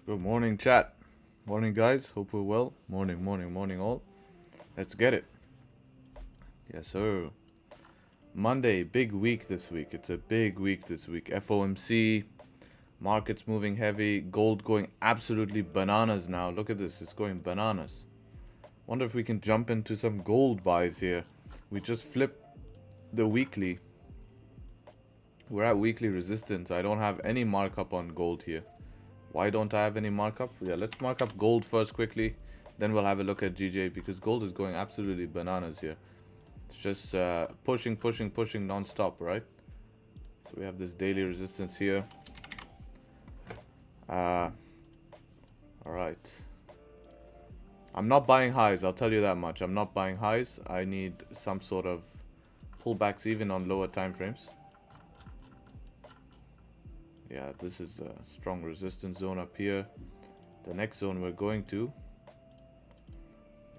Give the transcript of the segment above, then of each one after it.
Good morning, chat. Morning, guys. Hope we're well. Morning, morning, morning, all. Let's get it. Yes, sir. Monday, big week this week. It's a big week this week. FOMC, markets moving heavy, gold going absolutely bananas now. Look at this, it's going bananas. Wonder if we can jump into some gold buys here. We just flipped the weekly. We're at weekly resistance. I don't have any markup on gold here. Why don't I have any markup? Yeah, let's mark up gold first quickly. Then we'll have a look at GJ because gold is going absolutely bananas here. It's just pushing, pushing, pushing non-stop, right? So we have this daily resistance here. Alright. I'm not buying highs, I'll tell you that much. I'm not buying highs. I need some sort of pullbacks even on lower time frames. Yeah, this is a strong resistance zone up here. The next zone we're going to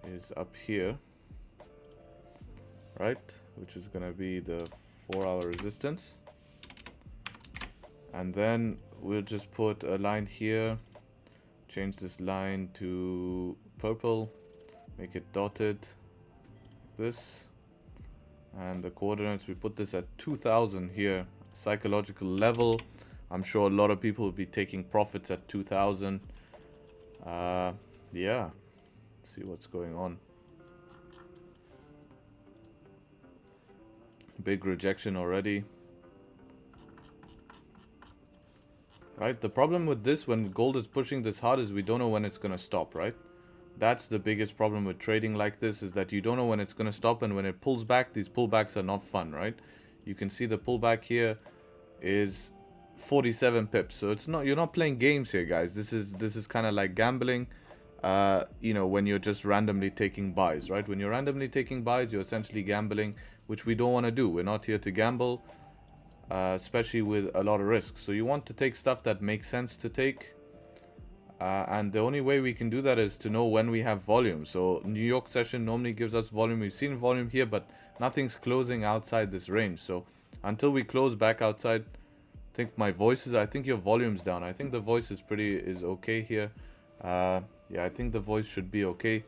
is up here, right? Which is going to be the 4-hour resistance. And then we'll just put a line here. Change this line to purple. Make it dotted. This. And the coordinates, we put this at 2000 here. Psychological level. I'm sure a lot of people will be taking profits at 2000. Yeah. Let's see what's going on. Big rejection already. Right, the problem with this when gold is pushing this hard is we don't know when it's going to stop, right? That's the biggest problem with trading like this, is that you don't know when it's going to stop, and when it pulls back, these pullbacks are not fun, right? You can see the pullback here is 47 pips. So it's not, you're not playing games here, guys. This is kind of like gambling, you know, when you're just randomly taking buys, right? When you're randomly taking buys, you're essentially gambling, which we don't want to do. We're not here to gamble, especially with a lot of risk. So you want to take stuff that makes sense to take. And the only way we can do that is to know when we have volume. So New York session normally gives us volume. We've seen volume here, but nothing's closing outside this range. So until we close back outside, I think your volume's down. I think the voice is okay here. Yeah, I think the voice should be okay.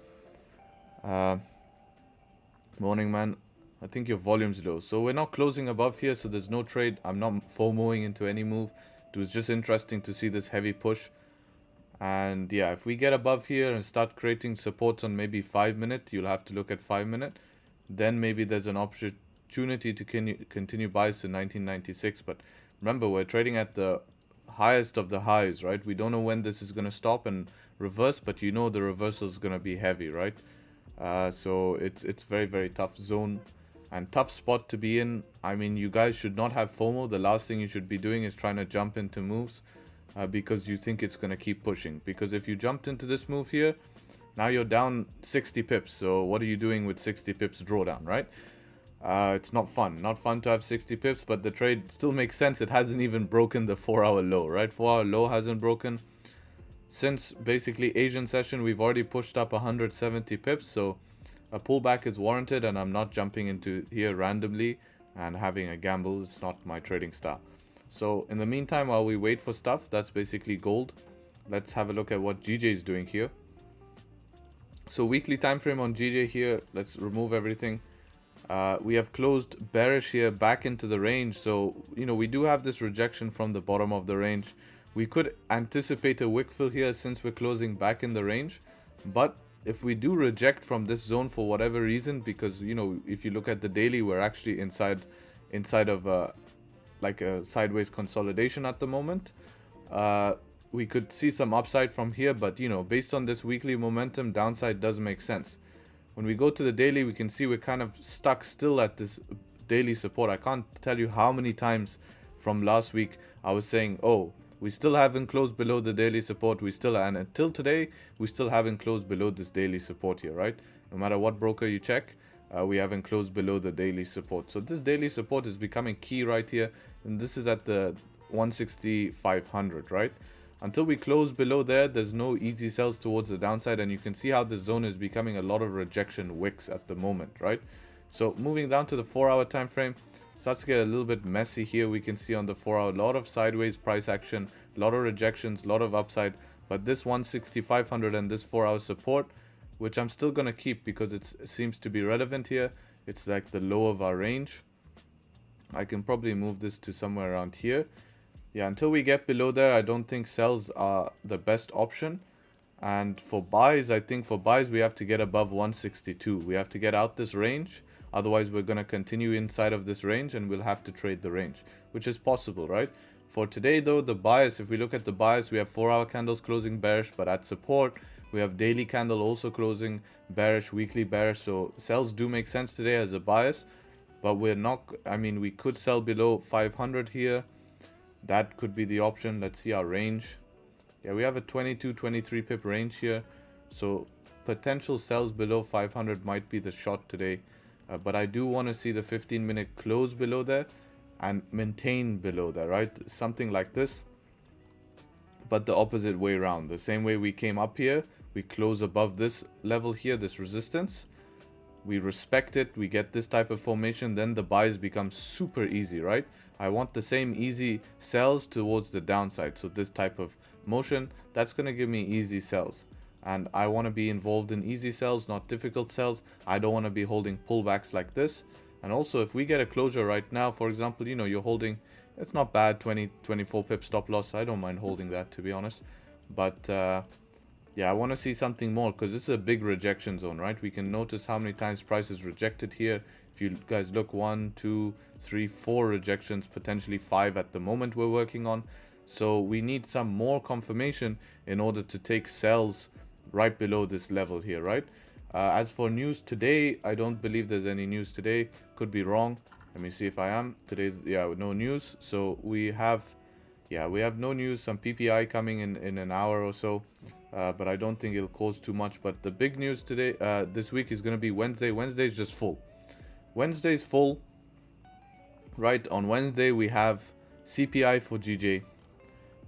Morning, man. I think your volume's low. So we're not closing above here, so there's no trade. I'm not FOMOing into any move. It was just interesting to see this heavy push. And yeah, if we get above here and start creating supports on maybe 5 minute, you'll have to look at 5 minute. Then maybe there's an opportunity to continue buys to 1996. But remember, we're trading at the highest of the highs, right? We don't know when this is going to stop and reverse, but you know the reversal is going to be heavy, right? So it's very, very tough zone and tough spot to be in. I mean, you guys should not have FOMO. The last thing you should be doing is trying to jump into moves because you think it's going to keep pushing. Because if you jumped into this move here, now you're down 60 pips. So what are you doing with 60 pips drawdown, right? It's not fun. Not fun to have 60 pips, but the trade still makes sense. It hasn't even broken the 4-hour low, right? 4-hour low hasn't broken. Since basically Asian session, we've already pushed up 170 pips. So a pullback is warranted, and I'm not jumping into here randomly and having a gamble. It's not my trading style. So in the meantime, while we wait for stuff, that's basically gold. Let's have a look at what GJ is doing here. So weekly time frame on GJ here. Let's remove everything. We have closed bearish here back into the range. So, you know, we do have this rejection from the bottom of the range. We could anticipate a wick fill here since we're closing back in the range. But if we do reject from this zone for whatever reason, because, you know, if you look at the daily, we're actually inside of like a sideways consolidation at the moment. We could see some upside from here, but, you know, based on this weekly momentum, downside does make sense. When we go to the daily, we can see we're kind of stuck still at this daily support. I can't tell you how many times from last week I was saying, oh, we still haven't closed below the daily support. And until today, we still haven't closed below this daily support here, right? No matter what broker you check. we haven't closed below the daily support. So this daily support is becoming key right here, and this is at the 160,500, right? Until we close below there, there's no easy sells towards the downside, and you can see how the zone is becoming a lot of rejection wicks at the moment, right? So moving down to the 4-hour time frame, starts to get a little bit messy here. We can see on the 4-hour, a lot of sideways price action, a lot of rejections, a lot of upside, but this 160,500 and this 4-hour support, which I'm still going to keep because it seems to be relevant here. It's like the low of our range. I can probably move this to somewhere around here. Yeah, until we get below there, I don't think sells are the best option. And for buys, I think for buys, we have to get above 162. We have to get out this range. Otherwise, we're going to continue inside of this range and we'll have to trade the range, which is possible, right? For today, though, the bias, if we look at the bias, we have 4-hour candles closing bearish, but at support, we have daily candle also closing bearish, weekly bearish. So sells do make sense today as a bias, but we're not, I mean, we could sell below 500 here. That could be the option. Let's see our range. Yeah, we have a 22, 23 pip range here. So potential sells below 500 might be the shot today. But I do want to see the 15-minute close below there and maintain below there, right? Something like this. But the opposite way around. The same way we came up here, we close above this level here, this resistance. We respect it, we get this type of formation, then the buys become super easy, right? I want the same easy sells towards the downside. So this type of motion, that's going to give me easy sells. And I want to be involved in easy sells, not difficult sells. I don't want to be holding pullbacks like this. And also, if we get a closure right now, for example, you know, you're holding, it's not bad, 20, 24 pip stop loss. I don't mind holding that, to be honest. But yeah, I want to see something more because this is a big rejection zone, right? We can notice how many times price is rejected here. If you guys look, 1, 2, 3, 4 rejections, potentially 5 at the moment we're working on. So we need some more confirmation in order to take sells right below this level here, right? As for news today, I don't believe there's any news today. Could be wrong. Let me see if I am. Today's, yeah, no news. So we have, yeah, we have no news. Some PPI coming in an hour or so. But I don't think it'll cause too much. But the big news today, this week is going to be Wednesday. Wednesday is just full. Wednesday's full. Right, on Wednesday we have CPI for GJ.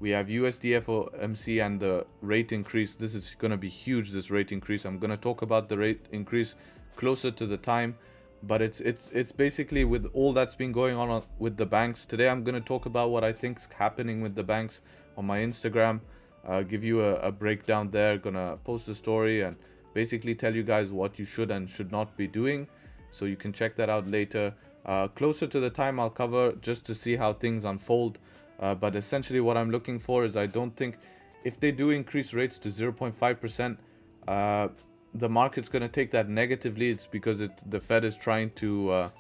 We have USD FOMC and the rate increase. This is going to be huge, this rate increase. I'm going to talk about the rate increase closer to the time. But it's basically with all that's been going on with the banks. Today I'm going to talk about what I think is happening with the banks on my Instagram. Give you a breakdown there. Gonna post a story and basically tell you guys what you should and should not be doing. So you can check that out later. Closer to the time I'll cover just to see how things unfold. But essentially what I'm looking for is I don't think if they do increase rates to 0.5%, the market's going to take that negatively. It's because the Fed is trying to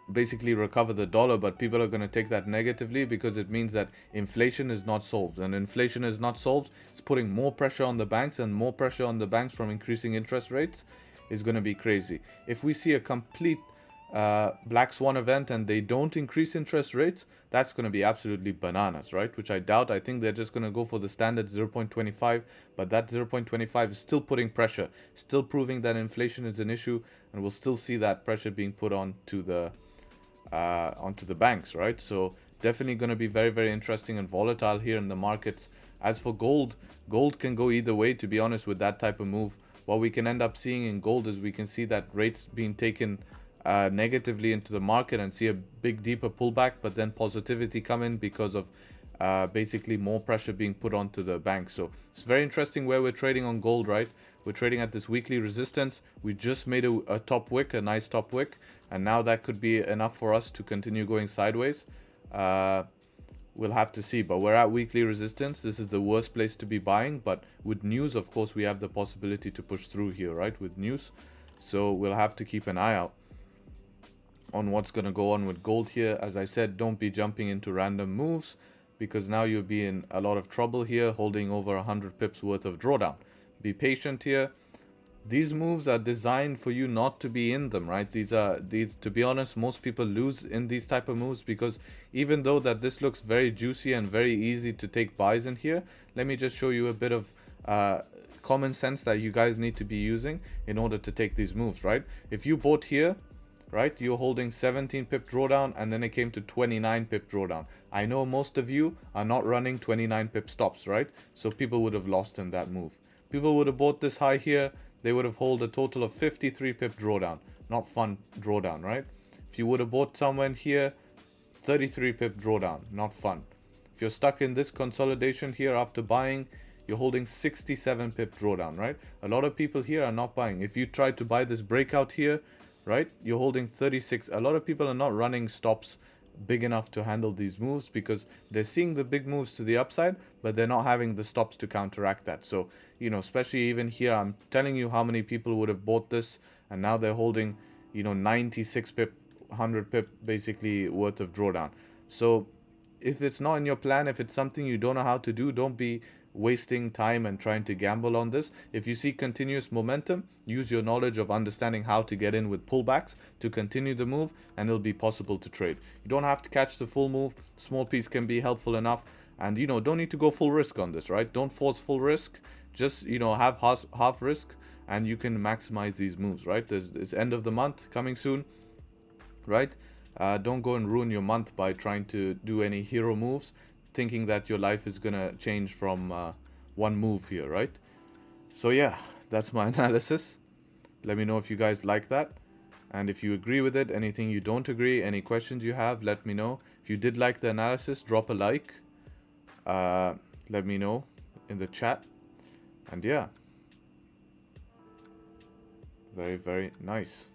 basically recover the dollar, but people are going to take that negatively because it means that inflation is not solved. And inflation is not solved, it's putting more pressure on the banks, and more pressure on the banks from increasing interest rates is going to be crazy. If we see a complete black swan event and they don't increase interest rates, that's going to be absolutely bananas, right? Which I doubt. I think they're just going to go for the standard 0.25, but that 0.25 is still putting pressure, still proving that inflation is an issue, and we'll still see that pressure being put onto the banks, right? So definitely going to be very, very interesting and volatile here in the markets. As for gold, gold can go either way, to be honest, with that type of move. What we can end up seeing in gold is we can see that rates being taken negatively into the market and see a big deeper pullback, but then positivity come in because of basically more pressure being put onto the bank. So it's very interesting where we're trading on gold, right? We're trading at this weekly resistance. We just made a top wick, a nice top wick, and now that could be enough for us to continue going sideways. We'll have to see, but we're at weekly resistance. This is the worst place to be buying, but with news, of course, we have the possibility to push through here, right? With news. So we'll have to keep an eye out on what's going to go on with gold here. As I said, don't be jumping into random moves because now you'll be in a lot of trouble here, holding over 100 pips worth of drawdown. Be patient here. These moves are designed for you not to be in them, right? These, to be honest, most people lose in these type of moves because even though that this looks very juicy and very easy to take buys in here, let me just show you a bit of common sense that you guys need to be using in order to take these moves, right? If you bought here, right, you're holding 17 pip drawdown and then it came to 29 pip drawdown. I know most of you are not running 29 pip stops, right? So people would have lost in that move. People would have bought this high here, they would have held a total of 53 pip drawdown. Not fun drawdown, right? If you would have bought somewhere here, 33 pip drawdown, not fun. If you're stuck in this consolidation here after buying, you're holding 67 pip drawdown, right? A lot of people here are not buying. If you try to buy this breakout here, right, you're holding 36. A lot of people are not running stops big enough to handle these moves because they're seeing the big moves to the upside, but they're not having the stops to counteract that. So, you know, especially even here, I'm telling you how many people would have bought this and now they're holding, you know, 96 pip, 100 pip basically worth of drawdown. So if it's not in your plan, if it's something you don't know how to do, don't be wasting time and trying to gamble on this. If you see continuous momentum, use your knowledge of understanding how to get in with pullbacks to continue the move, and it'll be possible to trade. You don't have to catch the full move. Small piece can be helpful enough, and you know, don't need to go full risk on this, right? Don't force full risk. Just, you know, have half risk and you can maximize these moves, right? There's end of the month coming soon, right? Don't go and ruin your month by trying to do any hero moves, thinking that your life is gonna change from one move here, right? So yeah, that's my analysis. Let me know if you guys like that, and if you agree with it. Anything you don't agree, any questions you have, let me know. If you did like the analysis, drop a like. Let me know in the chat. And yeah, very, very nice.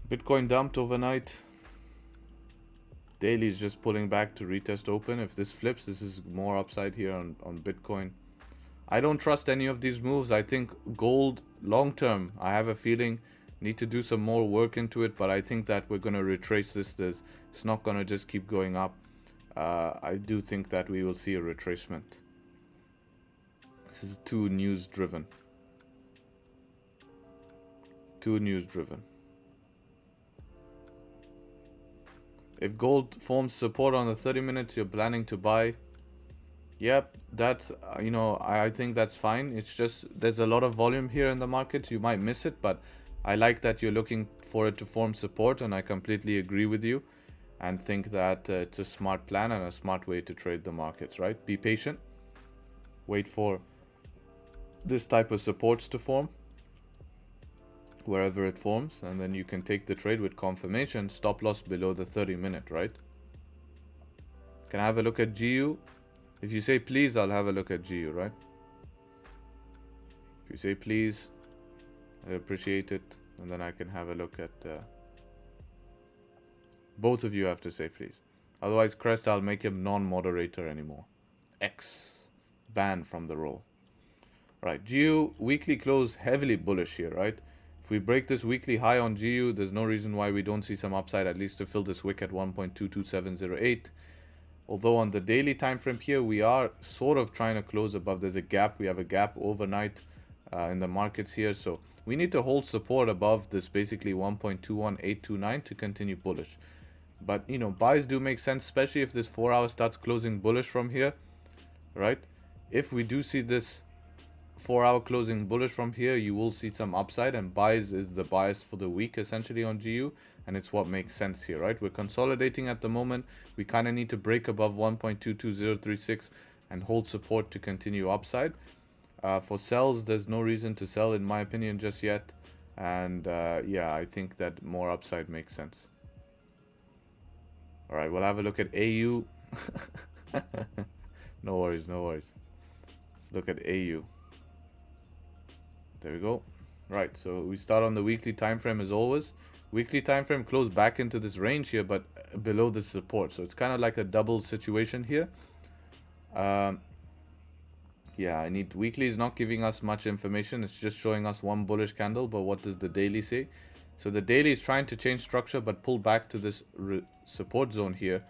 Bitcoin dumped overnight. Daily is just pulling back to retest open. If this flips, this is more upside here on Bitcoin. I don't trust any of these moves. I think gold long term, I have a feeling, need to do some more work into it, but I think that we're going to retrace this. It's not going to just keep going up. I do think that we will see a retracement. This is too news driven. Too news driven. If gold forms support on the 30 minutes, you're planning to buy. Yep, that's, you know, I think that's fine. It's just there's a lot of volume here in the market. You might miss it, but I like that you're looking for it to form support, and I completely agree with you and think that it's a smart plan and a smart way to trade the markets, right? Be patient. Wait for this type of supports to form wherever it forms, and then you can take the trade with confirmation. Stop loss below the 30-minute, right? Can I have a look at GU? If you say please, I'll have a look at GU, right? If you say please, I appreciate it, and then I can have a look at both of you have to say please. Otherwise, Crest, I'll make him non-moderator anymore. X, banned from the role. Right, GU weekly close heavily bullish here, right? If we break this weekly high on GU, there's no reason why we don't see some upside, at least to fill this wick at 1.22708. Although on the daily time frame here, we are sort of trying to close above. There's a gap. We have a gap overnight in the markets here. So we need to hold support above this basically 1.21829 to continue bullish. But, you know, buys do make sense, especially if this 4 hour starts closing bullish from here, right? If we do see this 4 hour closing bullish from here, you will see some upside, and buys is the bias for the week essentially on GU, and it's what makes sense here, right? We're consolidating at the moment. We kind of need to break above 1.22036 and hold support to continue upside. For sells, there's no reason to sell in my opinion just yet, and yeah, I think that more upside makes sense. All right, we'll have a look at AU. No worries, no worries. Let's look at AU. There we go. Right, so we start on the weekly time frame as always. Weekly time frame closed back into this range here, but below the support. So it's kind of like a double situation here. Yeah, I need weekly is not giving us much information. It's just showing us one bullish candle, but what does the daily say? So the daily is trying to change structure, but pull back to this support zone here.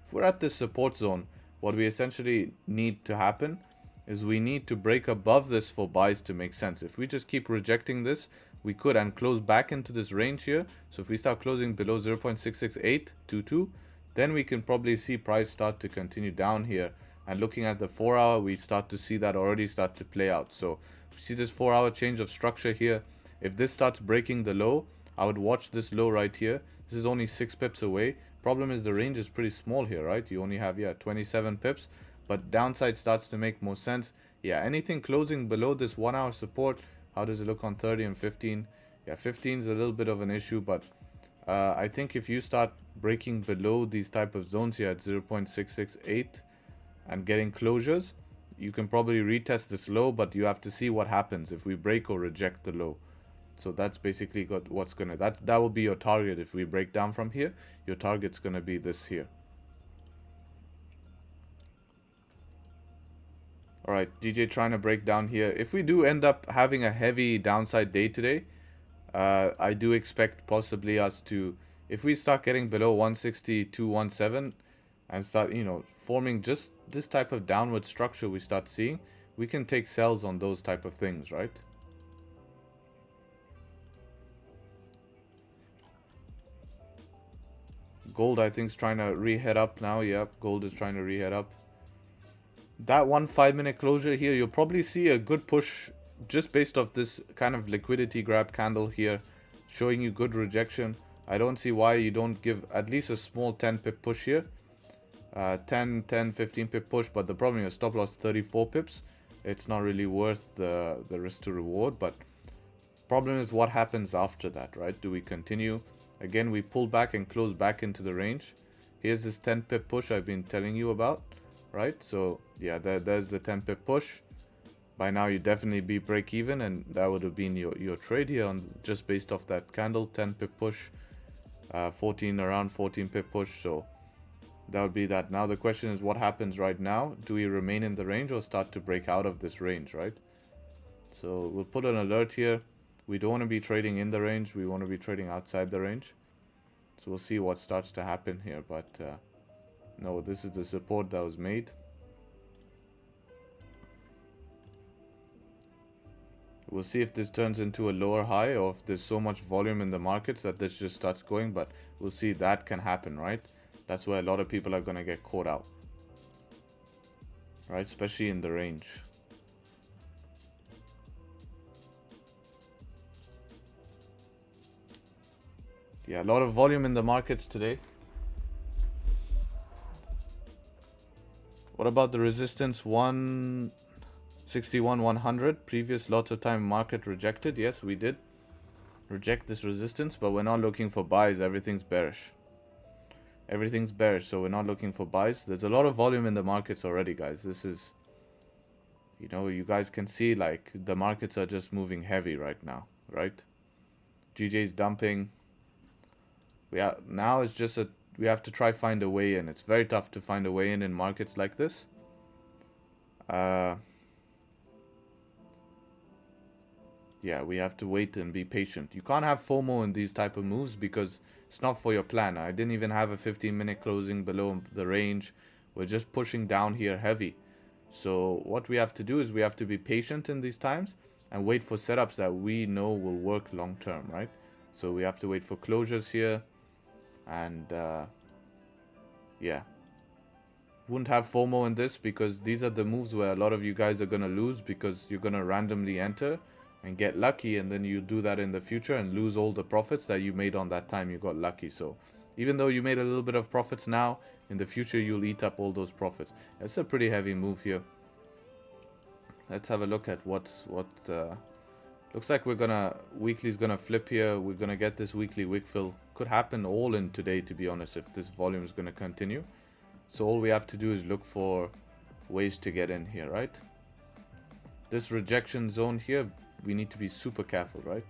If we're at this support zone, what we essentially need to happen is we need to break above this for buys to make sense. If we just keep rejecting this, we could, and close back into this range here. So if we start closing below 0.66822, then we can probably see price start to continue down here. And looking at the 4 hour, we start to see that already start to play out. So we see this 4 hour change of structure here. If this starts breaking the low, I would watch this low right here. This is only 6 pips away. Problem is the range is pretty small here, right? You only have, 27 pips. But downside starts to make more sense. Yeah, anything closing below this 1 hour support, how does it look on 30 and 15? Yeah, 15 is a little bit of an issue, but I think if you start breaking below these type of zones here at 0.668 and getting closures, you can probably retest this low, but you have to see what happens if we break or reject the low. So that's basically what's gonna, that will be your target. If we break down from here, your target's gonna be this here. All right, DJ trying to break down here. If we do end up having a heavy downside day today, I do expect possibly us to, if we start getting below 162.17 and start, forming just this type of downward structure we start seeing, we can take sells on those type of things, right? Gold, I think, is trying to re-head up now. Yep, gold is trying to re-head up. That 1 5-minute closure here, you'll probably see a good push just based off this kind of liquidity grab candle here, showing you good rejection. I don't see why you don't give at least a small 10 pip push here. 10, 15 pip push, but the problem is stop loss 34 pips. It's not really worth the risk to reward, but problem is what happens after that, right? Do we continue? Again, we pull back and close back into the range. Here's this 10 pip push I've been telling you about, right? So yeah, there's the 10 pip push. By now you definitely be break even, and that would have been your trade here on just based off that candle. 10 pip push, around 14 pip push. So that would be that. Now the question is what happens right now? Do we remain in the range or start to break out of this range, right? So we'll put an alert here. We don't want to be trading in the range. We want to be trading outside the range. So we'll see what starts to happen here. But no, this is the support that was made. We'll see if this turns into a lower high or if there's so much volume in the markets that this just starts going. But we'll see, that can happen, right? That's where a lot of people are going to get caught out, right? Especially in the range. Yeah, a lot of volume in the markets today. What about the resistance 161, 100? Previous lots of time market rejected. Yes, we did reject this resistance, but we're not looking for buys. Everything's bearish. Everything's bearish, so we're not looking for buys. There's a lot of volume in the markets already, guys. This is, you guys can see like the markets are just moving heavy right now, right? GJ's dumping. Now it's just we have to try find a way in. It's very tough to find a way in markets like this. Yeah, we have to wait and be patient. You can't have FOMO in these type of moves because it's not for your plan. I didn't even have a 15-minute closing below the range. We're just pushing down here heavy. So what we have to do is we have to be patient in these times and wait for setups that we know will work long term, right? So we have to wait for closures here. And yeah, wouldn't have FOMO in this because these are the moves where a lot of you guys are going to lose because you're going to randomly enter and get lucky, and then you do that in the future and lose all the profits that you made on that time you got lucky. So even though you made a little bit of profits now, in the future you'll eat up all those profits. It's a pretty heavy move here. Let's have a look at looks like weekly's gonna flip here. We're gonna get this weekly wick fill. Could happen all in today, to be honest, if this volume is gonna continue. So all we have to do is look for ways to get in here, right? This rejection zone here, we need to be super careful, right?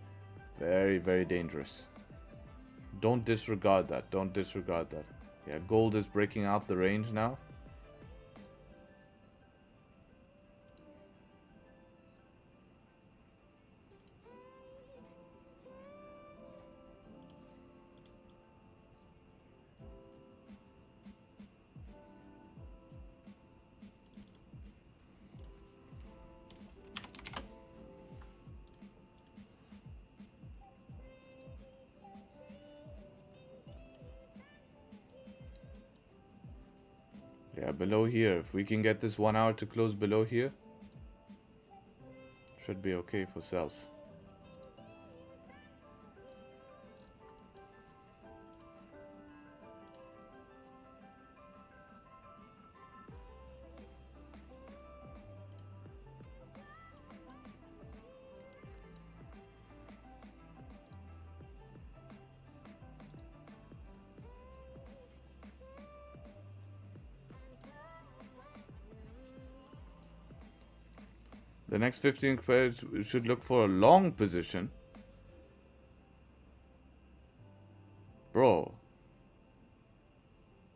Very, very dangerous. Don't disregard that. Don't disregard that. Yeah, gold is breaking out the range now. Yeah, below here. If we can get this 1 hour to close below here, should be okay for sells. The next 15 pairs should look for a long position. Bro.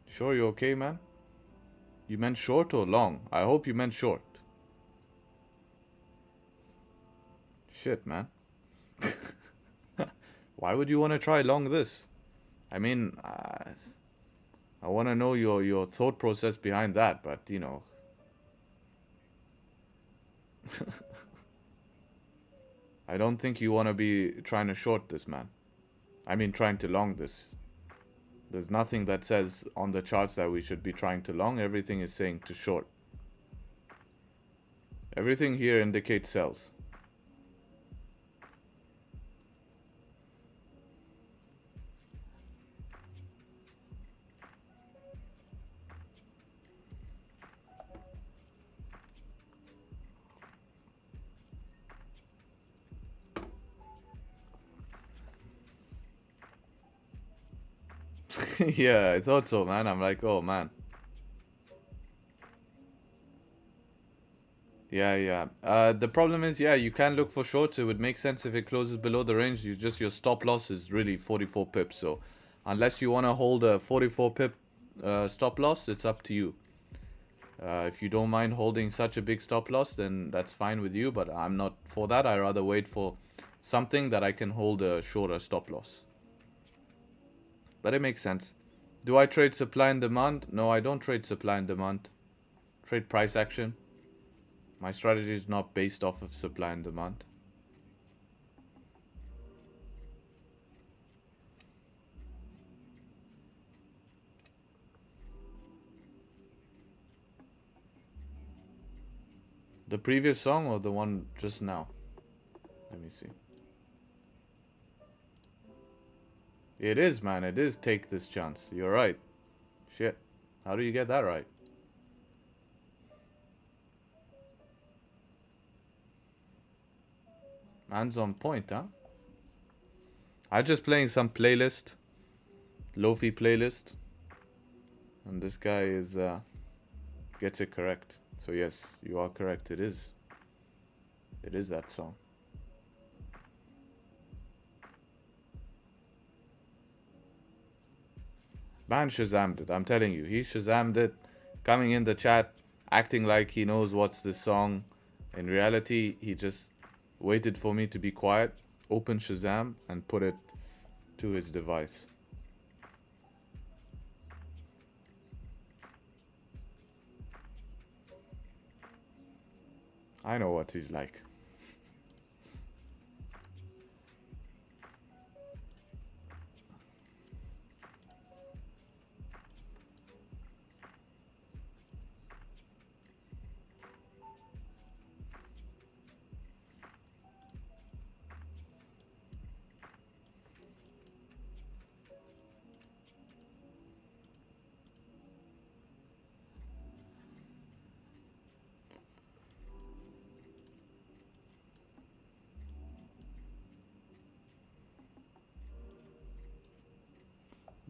Sure you okay, man? You meant short or long? I hope you meant short. Shit, man. Why would you want to try long this? I mean, I want to know your thought process behind that, but you know. I don't think you want to be trying to short this, man. I mean, trying to long this. There's nothing that says on the charts that we should be trying to long. Everything is saying to short. Everything here indicates sells. Yeah, I thought so, man. I'm like, oh, man. Yeah. The problem is, yeah, you can look for shorts. It would make sense if it closes below the range. Your stop loss is really 44 pips. So unless you want to hold a 44 pip stop loss, it's up to you. If you don't mind holding such a big stop loss, then that's fine with you. But I'm not for that. I rather wait for something that I can hold a shorter stop loss. But it makes sense. Do I trade supply and demand? No, I don't trade supply and demand. Trade price action. My strategy is not based off of supply and demand. The previous song or the one just now? Let me see. It is, man. It is take this chance. You're right. Shit. How do you get that right? Man's on point, huh? I'm just playing some playlist. Lofi playlist. And this guy is gets it correct. So yes, you are correct. It is. It is that song. Man Shazammed it. I'm telling you. He Shazammed it. Coming in the chat, acting like he knows what's this song. In reality, he just waited for me to be quiet, open Shazam, and put it to his device. I know what he's like.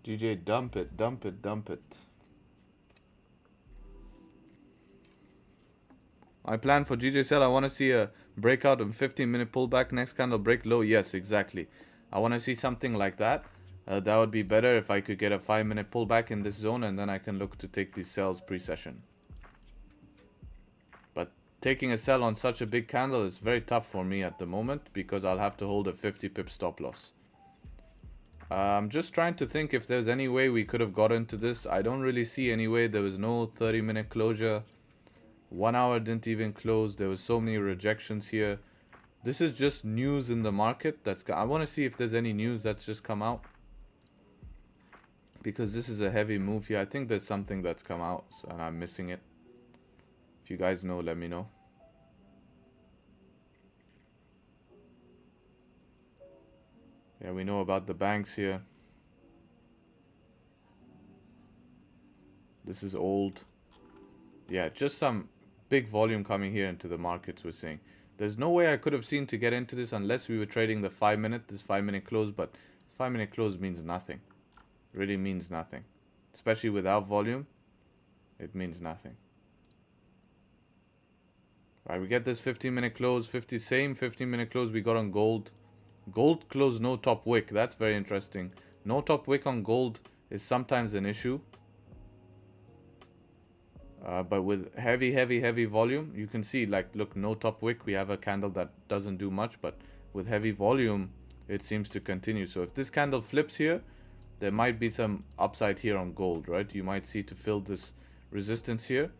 DJ, dump it, dump it, dump it. I plan for GJ sell. I want to see a breakout and 15-minute pullback. Next candle break low. Yes, exactly. I want to see something like that. That would be better if I could get a 5-minute pullback in this zone, and then I can look to take these sells pre-session. But taking a sell on such a big candle is very tough for me at the moment because I'll have to hold a 50 pip stop loss. I'm just trying to think if there's any way we could have got into this. I don't really see any way. There was no 30-minute closure. 1 hour didn't even close. There was so many rejections here. This is just news in the market. I want to see if there's any news that's just come out. because this is a heavy move here. I think there's something that's come out and I'm missing it. If you guys know, let me know. Yeah, we know about the banks here. This is old. Yeah, just some big volume coming here into the markets, we're seeing. There's no way I could have seen to get into this unless we were trading the 5-minute, this 5-minute close, but 5-minute close means nothing. Really means nothing. Especially without volume, it means nothing. Right, we get this 15-minute close, same 15-minute close we got on gold. Gold close, no top wick. That's very interesting. No top wick on gold is sometimes an issue. But with heavy volume, you can see, like, look, no top wick. We have a candle that doesn't do much, but with heavy volume, it seems to continue. So if this candle flips here, there might be some upside here on gold, right? You might see to fill this resistance here,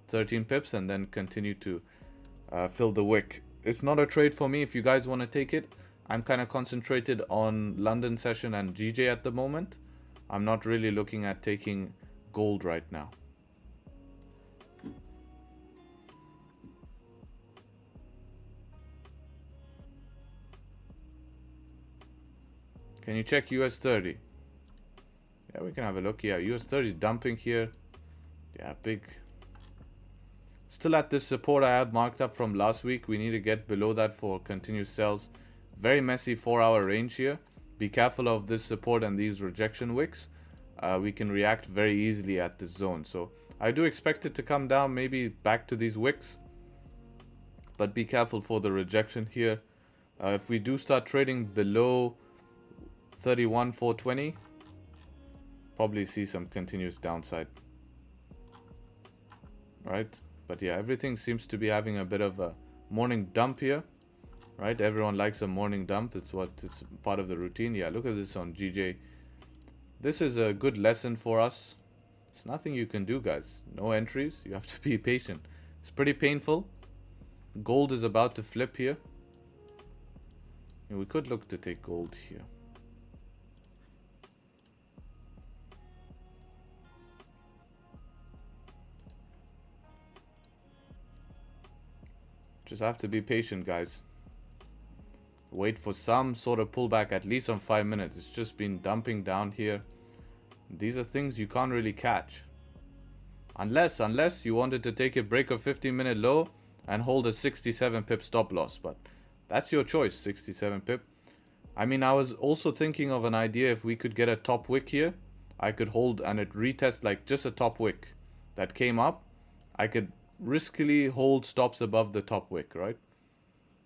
13 pips, and then continue to fill the wick. It's not a trade for me. If you guys want to take it, I'm kind of concentrated on London session and GJ at the moment. I'm not really looking at taking gold right now. Can you check US 30? Yeah, we can have a look. Yeah, US 30 is dumping here. Yeah, big. Still at this support I had marked up from last week. We need to get below that for continuous sells. Very messy 4-hour range here. Be careful of this support and these rejection wicks. We can react very easily at this zone. So I do expect it to come down, maybe back to these wicks. But be careful for the rejection here. If we do start trading below 31,420, probably see some continuous downside. Right? But yeah, everything seems to be having a bit of a morning dump here. Right? Everyone likes a morning dump. It's part of the routine. Yeah, look at this on GJ. This is a good lesson for us. There's nothing you can do, guys. No entries. You have to be patient. It's pretty painful. Gold is about to flip here. And we could look to take gold here. Just have to be patient, guys. Wait for some sort of pullback, at least on 5 minutes. It's just been dumping down here. These are things you can't really catch. Unless you wanted to take a break of 15-minute low and hold a 67 pip stop loss. But that's your choice, 67 pip. I mean, I was also thinking of an idea. If we could get a top wick here, I could hold and it retest like just a top wick that came up. I could riskily hold stops above the top wick, right?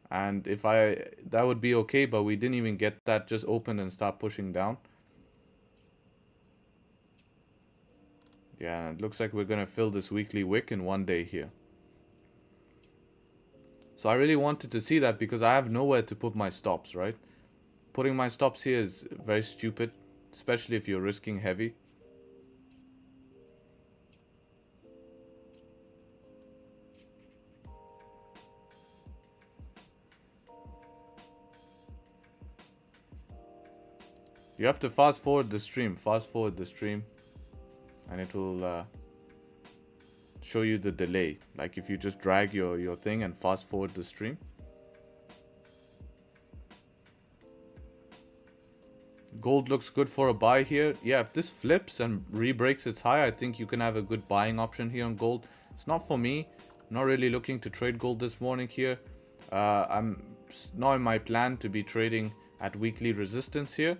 And if that would be okay, but we didn't even get that. Just open and start pushing down. Yeah, it looks like we're gonna fill this weekly wick in 1 day here. So I really wanted to see that because I have nowhere to put my stops, right? Putting my stops here is very stupid, especially if you're risking heavy. You have to fast forward the stream, and it will show you the delay. Like if you just drag your thing and fast forward the stream. Gold looks good for a buy here. Yeah, if this flips and re-breaks its high, I think you can have a good buying option here on gold. It's not for me. I'm not really looking to trade gold this morning here. I'm not in my plan to be trading at weekly resistance here.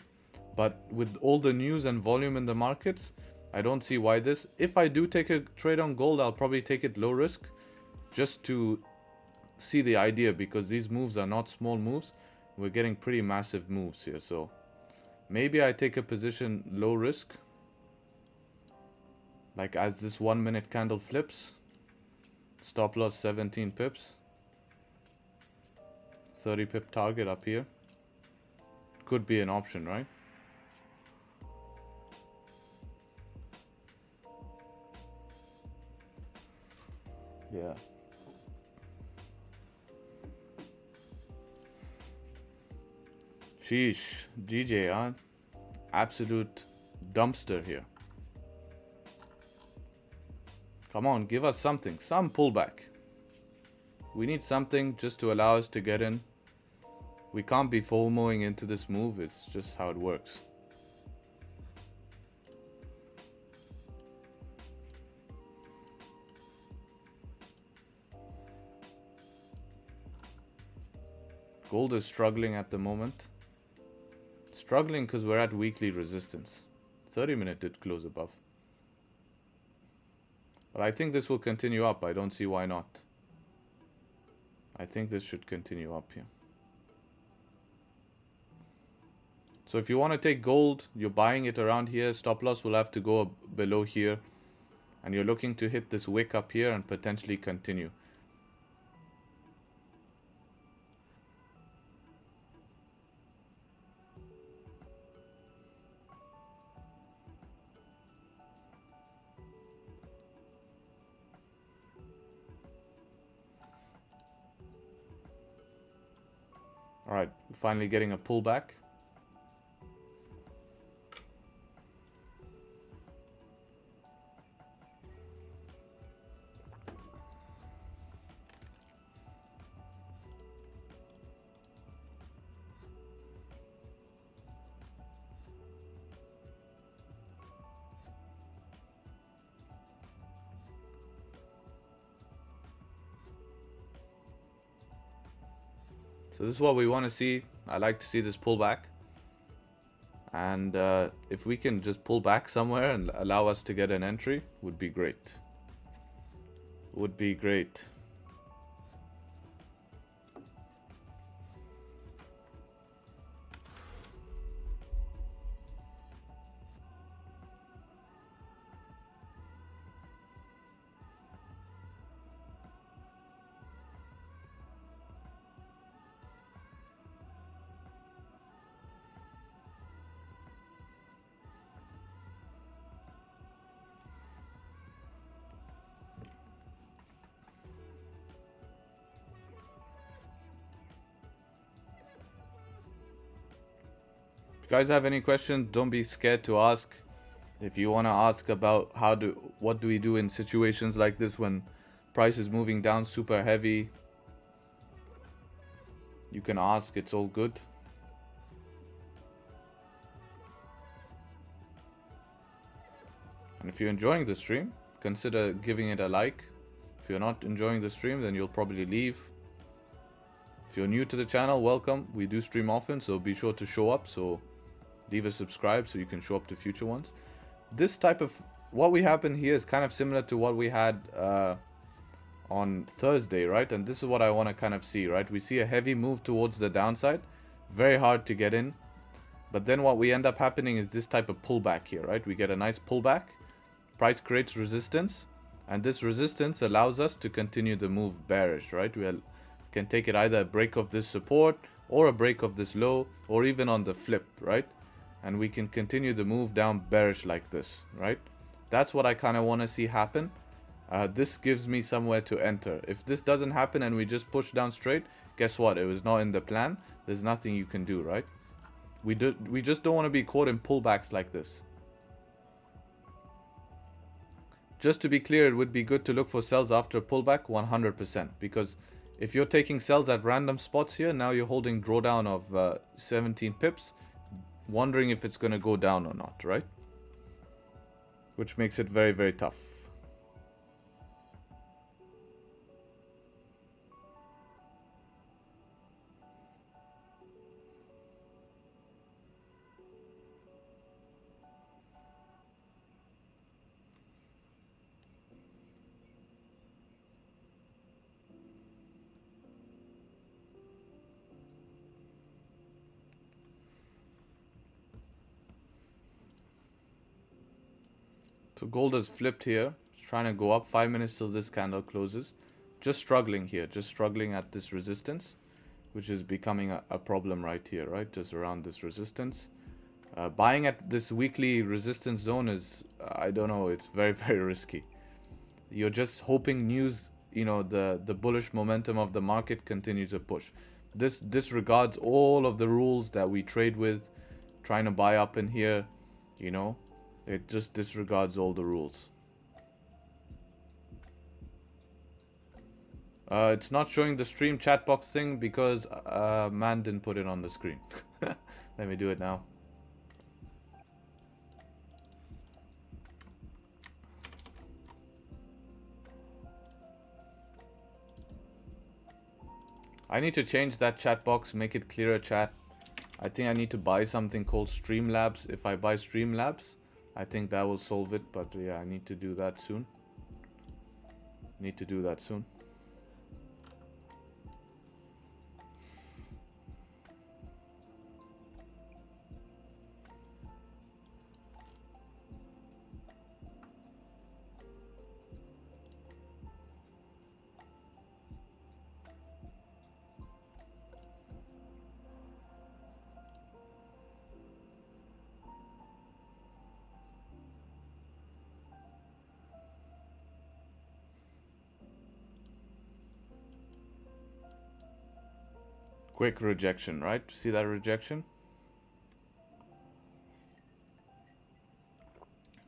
But with all the news and volume in the markets, I don't see why this. If I do take a trade on gold, I'll probably take it low risk just to see the idea, because these moves are not small moves. We're getting pretty massive moves here. So maybe I take a position low risk. Like as this 1 minute candle flips. Stop loss 17 pips. 30 pip target up here. Could be an option, right? Yeah. Sheesh. GJ, huh? Absolute dumpster here. Come on, give us something. Some pullback. We need something just to allow us to get in. We can't be FOMOing into this move. It's just how it works. Gold is struggling at the moment. Struggling because we're at weekly resistance. 30-minute did close above. But I think this will continue up. I don't see why not. I think this should continue up here. So if you want to take gold, you're buying it around here. Stop loss will have to go below here. And you're looking to hit this wick up here and potentially continue. Alright, finally getting a pullback. So this is what we want to see. I like to see this pullback. And if we can just pull back somewhere and allow us to get an entry, would be great. Would be great. If you guys have any questions, don't be scared to ask. If you want to ask about what do we do in situations like this when price is moving down super heavy, you can ask. It's all good. And if you're enjoying the stream, consider giving it a like. If you're not enjoying the stream, then you'll probably leave. If you're new to the channel, welcome. We do stream often, so be sure to show up. So leave a subscribe so you can show up to future ones. This type of what we happen here is kind of similar to what we had on Thursday, right? And this is what I want to kind of see, right? We see a heavy move towards the downside, very hard to get in. But then what we end up happening is this type of pullback here, right? We get a nice pullback, price creates resistance, and this resistance allows us to continue the move bearish, right? We can take it either a break of this support or a break of this low, or even on the flip, right? And we can continue the move down bearish like this, right? That's what I kind of want to see happen. This gives me somewhere to enter. If this doesn't happen and we just push down straight, guess what? It was not in the plan. There's nothing you can do, right? We just don't want to be caught in pullbacks like this. Just to be clear, it would be good to look for sells after pullback 100%. Because if you're taking sells at random spots here, now you're holding drawdown of 17 pips. Wondering if it's going to go down or not, right? Which makes it very, very tough. So gold has flipped here. It's trying to go up 5 minutes till this candle closes. Just struggling here. Just struggling at this resistance, which is becoming a problem right here, right? Just around this resistance. Buying at this weekly resistance zone is, I don't know, it's very, very risky. You're just hoping news, you know, the bullish momentum of the market continues to push. This disregards all of the rules that we trade with, trying to buy up in here, you know. It just disregards all the rules. It's not showing the stream chat box thing because man didn't put it on the screen. Let me do it now. I need to change that chat box, make it clearer chat. I think I need to buy something called Streamlabs. If I buy Streamlabs, I think that will solve it. But yeah, I need to do that soon. Quick rejection, right? See that rejection?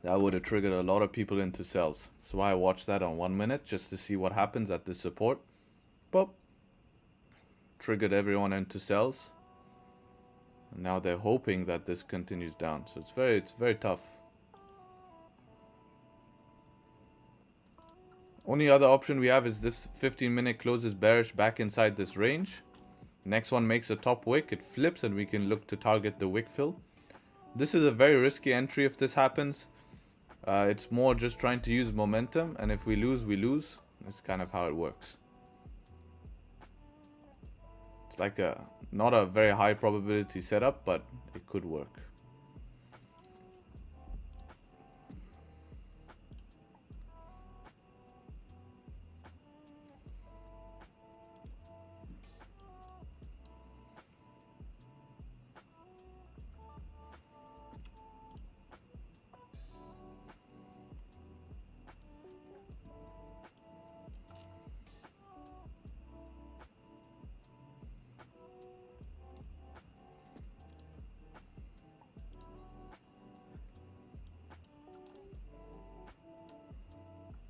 That would have triggered a lot of people into sells. So I watched that on 1 minute just to see what happens at this support. Boop. Triggered everyone into sells. And now they're hoping that this continues down. So it's very tough. Only other option we have is this 15-minute closes bearish back inside this range. Next one makes a top wick, it flips, and we can look to target the wick fill. This is a very risky entry if this happens. It's more just trying to use momentum, and if we lose, we lose. It's kind of how it works. It's like not a very high probability setup, but it could work.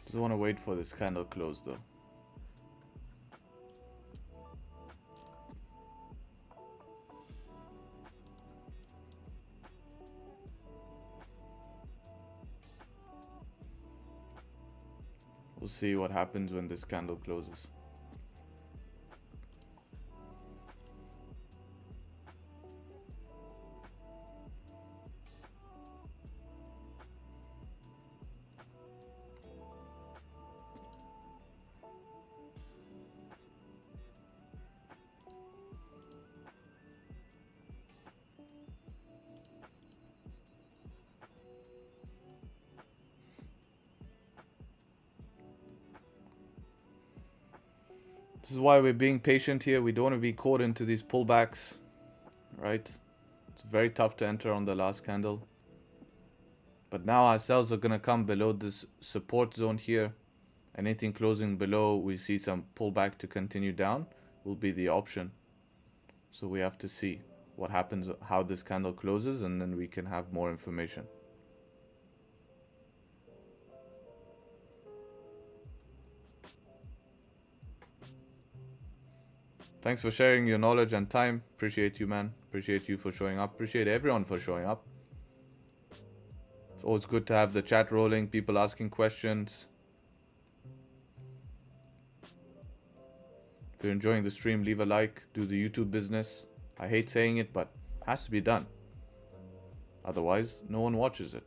Just want to wait for this candle close though. We'll see what happens when this candle closes. This is why we're being patient here. We don't want to be caught into these pullbacks, right? It's very tough to enter on the last candle. But now our sells are going to come below this support zone here. Anything closing below, we see some pullback to continue down, will be the option. So we have to see what happens, how this candle closes, and then we can have more information. Thanks for sharing your knowledge and time. Appreciate you, man. Appreciate you for showing up. Appreciate everyone for showing up. It's always good to have the chat rolling, people asking questions. If you're enjoying the stream, leave a like. Do the YouTube business. I hate saying it, but it has to be done. Otherwise, no one watches it.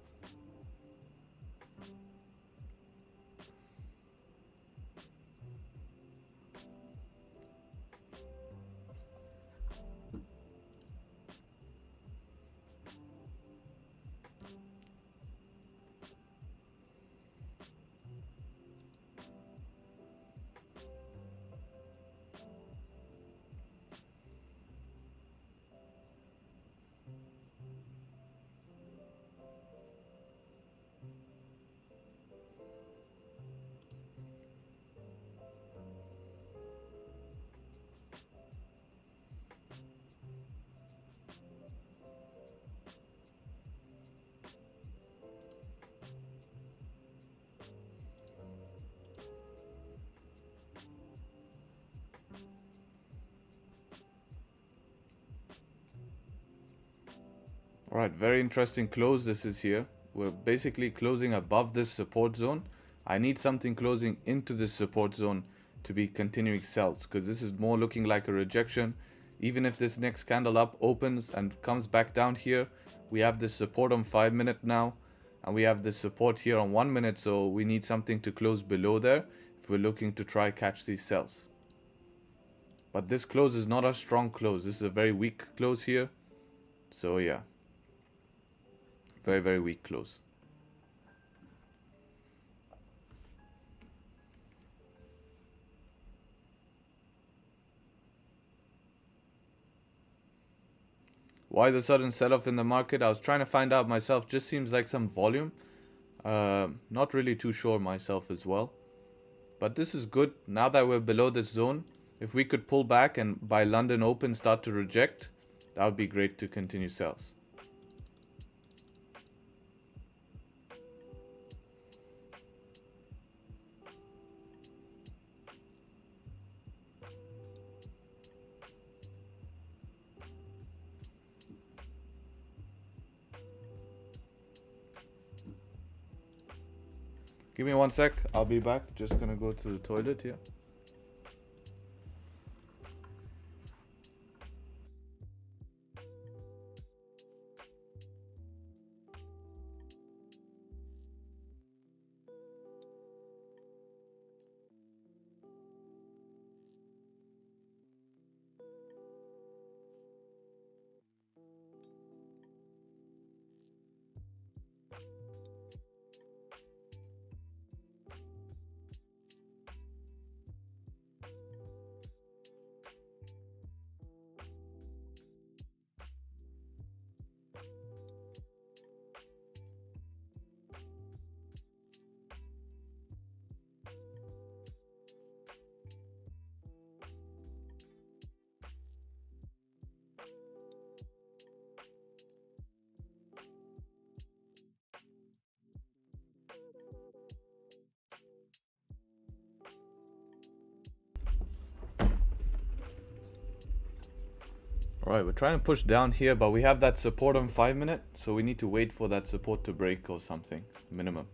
Alright, very interesting close this is here. We're basically closing above this support zone. I need something closing into this support zone to be continuing sells, because this is more looking like a rejection. Even if this next candle up opens and comes back down here, we have this support on 5 minute now, and we have this support here on 1 minute, so we need something to close below there if we're looking to try catch these sells. But this close is not a strong close. This is a very weak close here. So yeah, very, very weak close. Why the sudden sell-off in the market? I was trying to find out myself. Just seems like some volume. Not really too sure myself as well. But this is good. Now that we're below this zone, if we could pull back and by London Open start to reject, that would be great to continue sells. Give me 1 sec. I'll be back. Just gonna go to the toilet here. Alright, we're trying to push down here, but we have that support on 5 minute, so we need to wait for that support to break or something, minimum.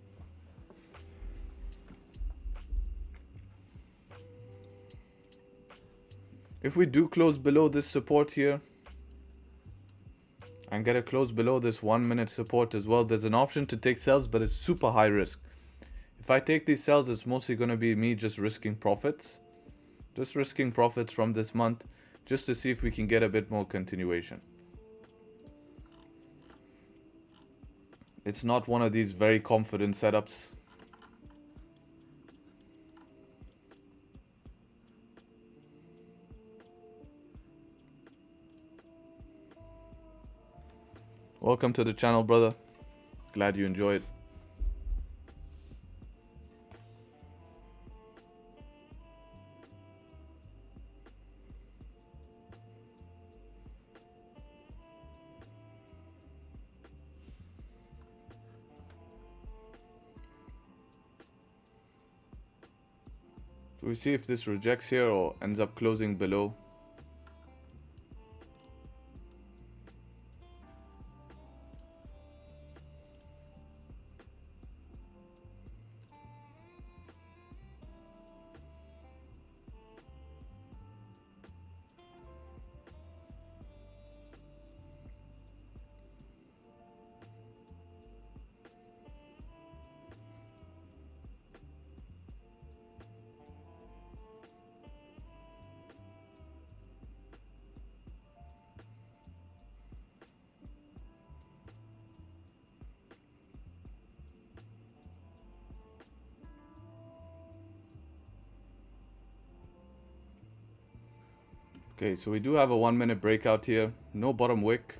If we do close below this support here, and get a close below this 1 minute support as well, there's an option to take sells, but it's super high risk. If I take these sells, it's mostly going to be me just risking profits. Just risking profits from this month, just to see if we can get a bit more continuation. It's not one of these very confident setups. Welcome to the channel, brother. Glad you enjoyed. So we see if this rejects here or ends up closing below. Okay, so we do have a 1 minute breakout here. No bottom wick.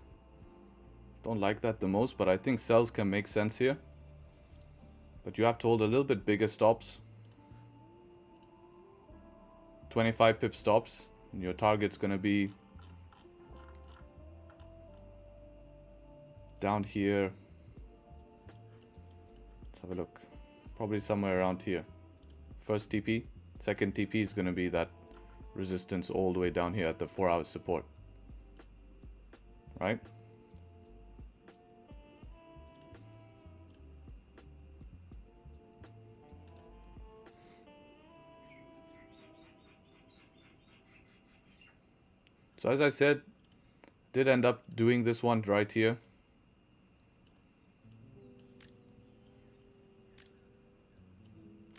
Don't like that the most, but I think sells can make sense here. But you have to hold a little bit bigger stops. 25 pip stops. And your target's going to be down here. Let's have a look. Probably somewhere around here. First TP. Second TP is going to be that resistance all the way down here at the 4-hour support, right? So as I said, did end up doing this one right here.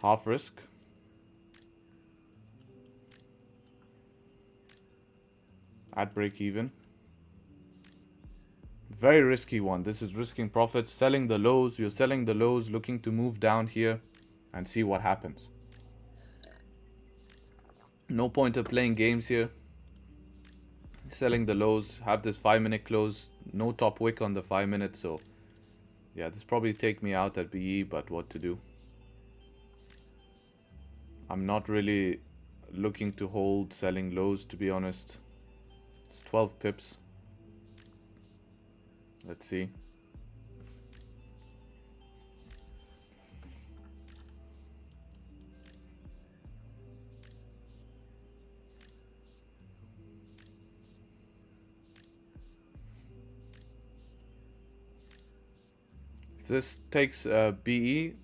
Half risk. At break even. Very risky one. This is risking profits, selling the lows. You're selling the lows, looking to move down here and see what happens. No point of playing games here. Selling the lows, have this 5-minute close, no top wick on the 5 minutes, so yeah, this probably take me out at BE, but what to do? I'm not really looking to hold selling lows, to be honest. It's 12 pips. Let's see. If this takes BE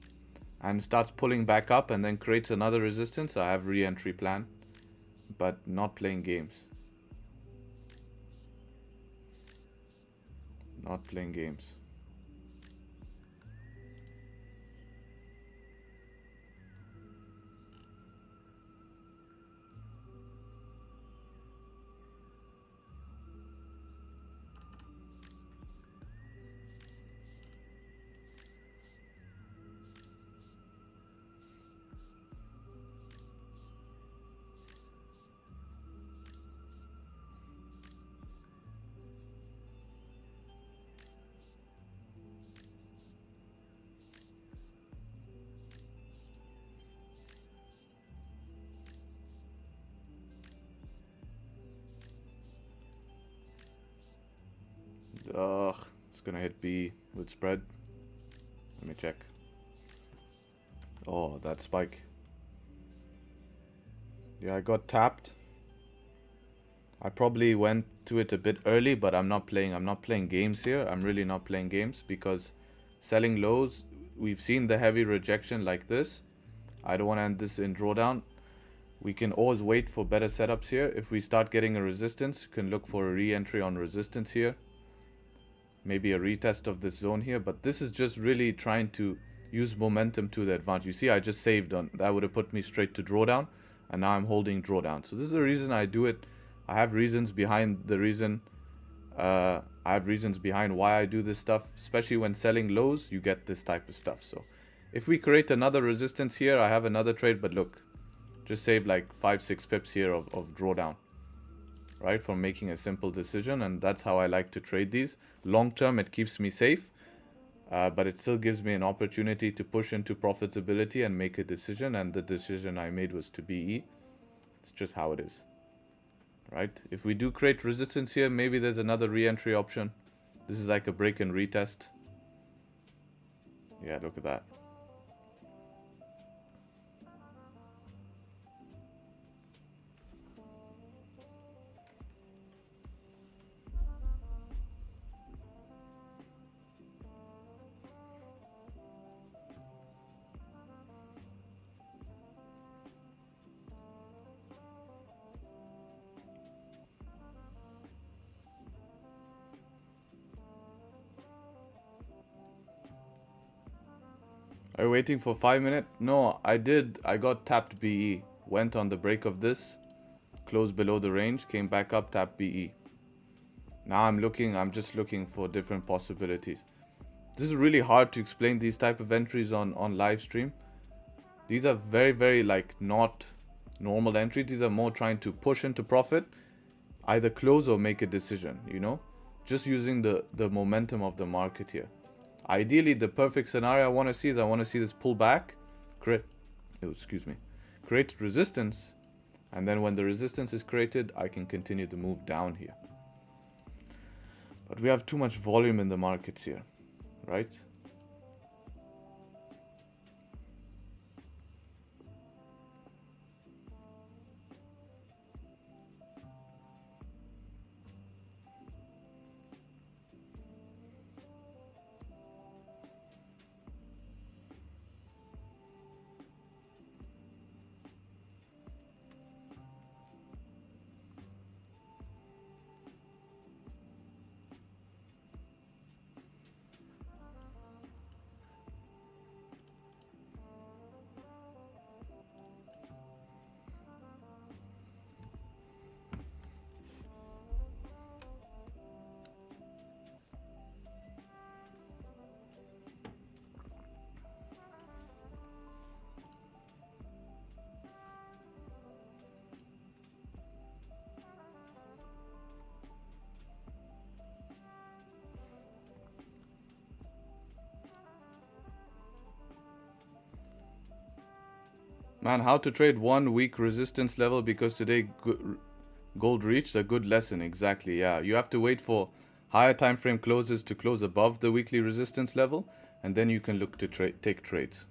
and starts pulling back up and then creates another resistance, I have re-entry plan, but not playing games. Not playing games. It's gonna hit B with spread. Let me check. Oh, that spike. Yeah, I got tapped. I probably went to it a bit early, but I'm not playing games here. I'm really not playing games because selling lows, we've seen the heavy rejection like this. I don't want to end this in drawdown. We can always wait for better setups here. If we start getting a resistance, you can look for a re-entry on resistance here. Maybe a retest of this zone here, but this is just really trying to use momentum to the advantage. You see, I just saved on that, would have put me straight to drawdown, and now I'm holding drawdown. So this is the reason I do it. I have reasons behind the reason. I have reasons behind why I do this stuff, especially when selling lows. You get this type of stuff. So if we create another resistance here, I have another trade. But look, just save like 5-6 pips here of drawdown, right, from making a simple decision. And that's how I like to trade these. Long term, it keeps me safe, but it still gives me an opportunity to push into profitability and make a decision. And the decision I made was to BE. It's just how it is, right? If we do create resistance here, maybe there's another re-entry option. This is like a break and retest. Yeah, look at that. Are you waiting for 5 minutes? No, I did. I got tapped BE. Went on the break of this. Closed below the range. Came back up, tapped BE. Now I'm just looking for different possibilities. This is really hard to explain these type of entries on live stream. These are very, very like not normal entries. These are more trying to push into profit. Either close or make a decision, you know. Just using the momentum of the market here. Ideally, the perfect scenario I want to see is this pull back, create resistance, and then when the resistance is created, I can continue the move down here. But we have too much volume in the markets here, right? Man, how to trade one weak resistance level because today gold reached a good lesson. Exactly, yeah. You have to wait for higher time frame closes to close above the weekly resistance level, and then you can look to take trades.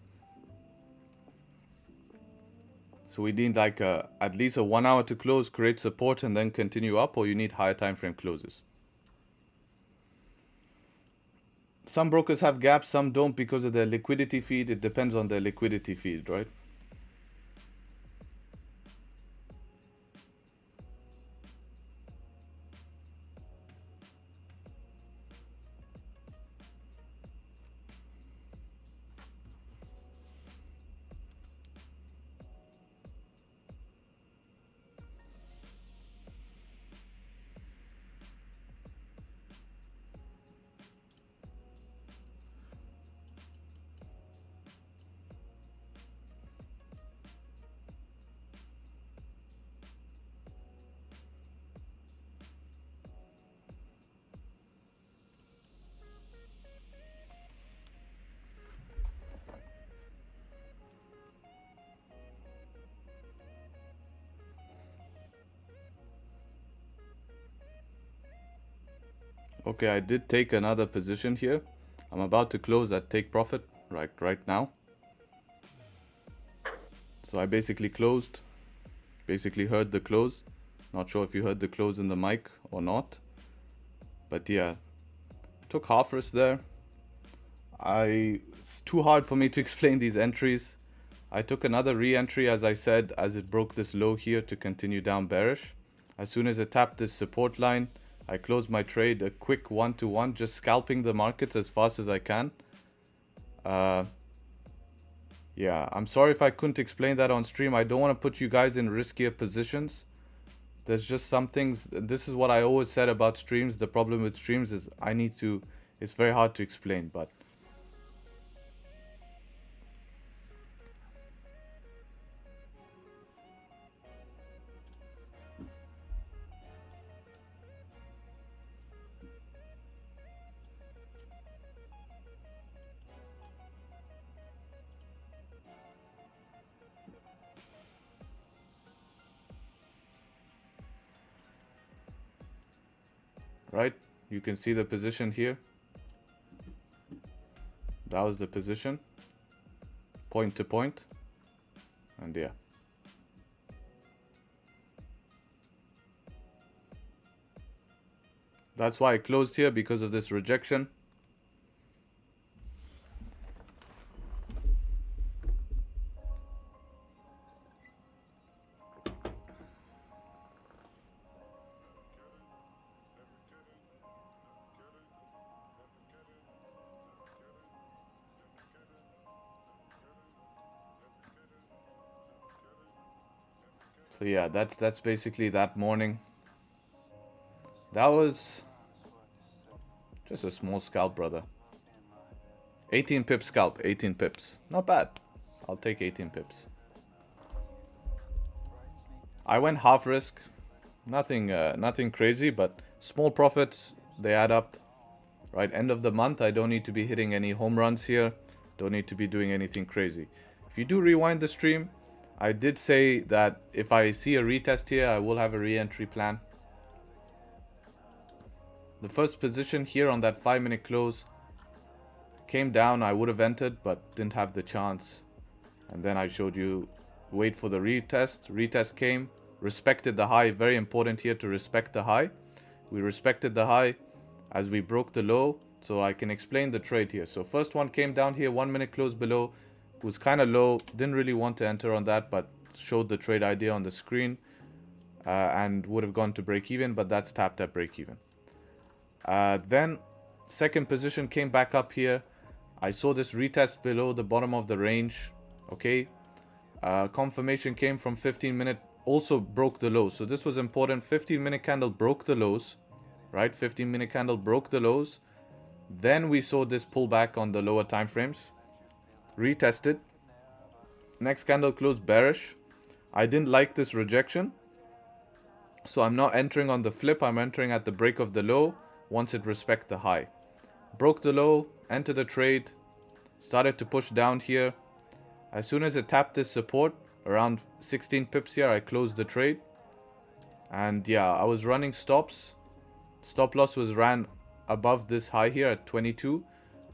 So we need like at least a 1 hour to close, create support, and then continue up, or you need higher time frame closes. Some brokers have gaps, some don't because of their liquidity feed. It depends on their liquidity feed, right? Okay, I did take another position here. I'm about to close at take profit right now. So I basically closed, basically heard the close. Not sure if you heard the close in the mic or not. But yeah, took half risk there. It's too hard for me to explain these entries. I took another re-entry, as I said, as it broke this low here to continue down bearish. As soon as it tapped this support line, I closed my trade, a quick 1-to-1, just scalping the markets as fast as I can. Yeah, I'm sorry if I couldn't explain that on stream. I don't want to put you guys in riskier positions. There's just some things, this is what I always said about streams. The problem with streams is it's very hard to explain, but right? You can see the position here. That was the position, point to point, and yeah. That's why I closed here, because of this rejection. So yeah, that's basically that morning. That was just a small scalp, brother. 18 pips scalp, 18 pips. Not bad. I'll take 18 pips. I went half risk. Nothing crazy, but small profits, they add up. Right, end of the month, I don't need to be hitting any home runs here. Don't need to be doing anything crazy. If you do rewind the stream, I did say that if I see a retest here, I will have a re-entry plan. The first position here on that 5-minute close came down. I would have entered, but didn't have the chance. And then I showed you, wait for the retest. Retest came, respected the high. Very important here to respect the high. We respected the high as we broke the low. So I can explain the trade here. So first one came down here, 1-minute close below. Was kind of low, didn't really want to enter on that, but showed the trade idea on the screen, and would have gone to break even, but that's tapped at break even. Then second position came back up here. I saw this retest below the bottom of the range. Okay, confirmation came from 15-minute, also broke the lows. So this was important. 15-minute candle broke the lows, right? 15-minute candle broke the lows. Then we saw this pullback on the lower time frames. Retested. Next candle closed bearish. I didn't like this rejection, so I'm not entering on the flip. I'm entering at the break of the low once it respects the high. Broke the low, entered the trade, started to push down here. As soon as it tapped this support, around 16 pips here, I closed the trade. And yeah, I was running stops. Stop loss was ran above this high here at 22.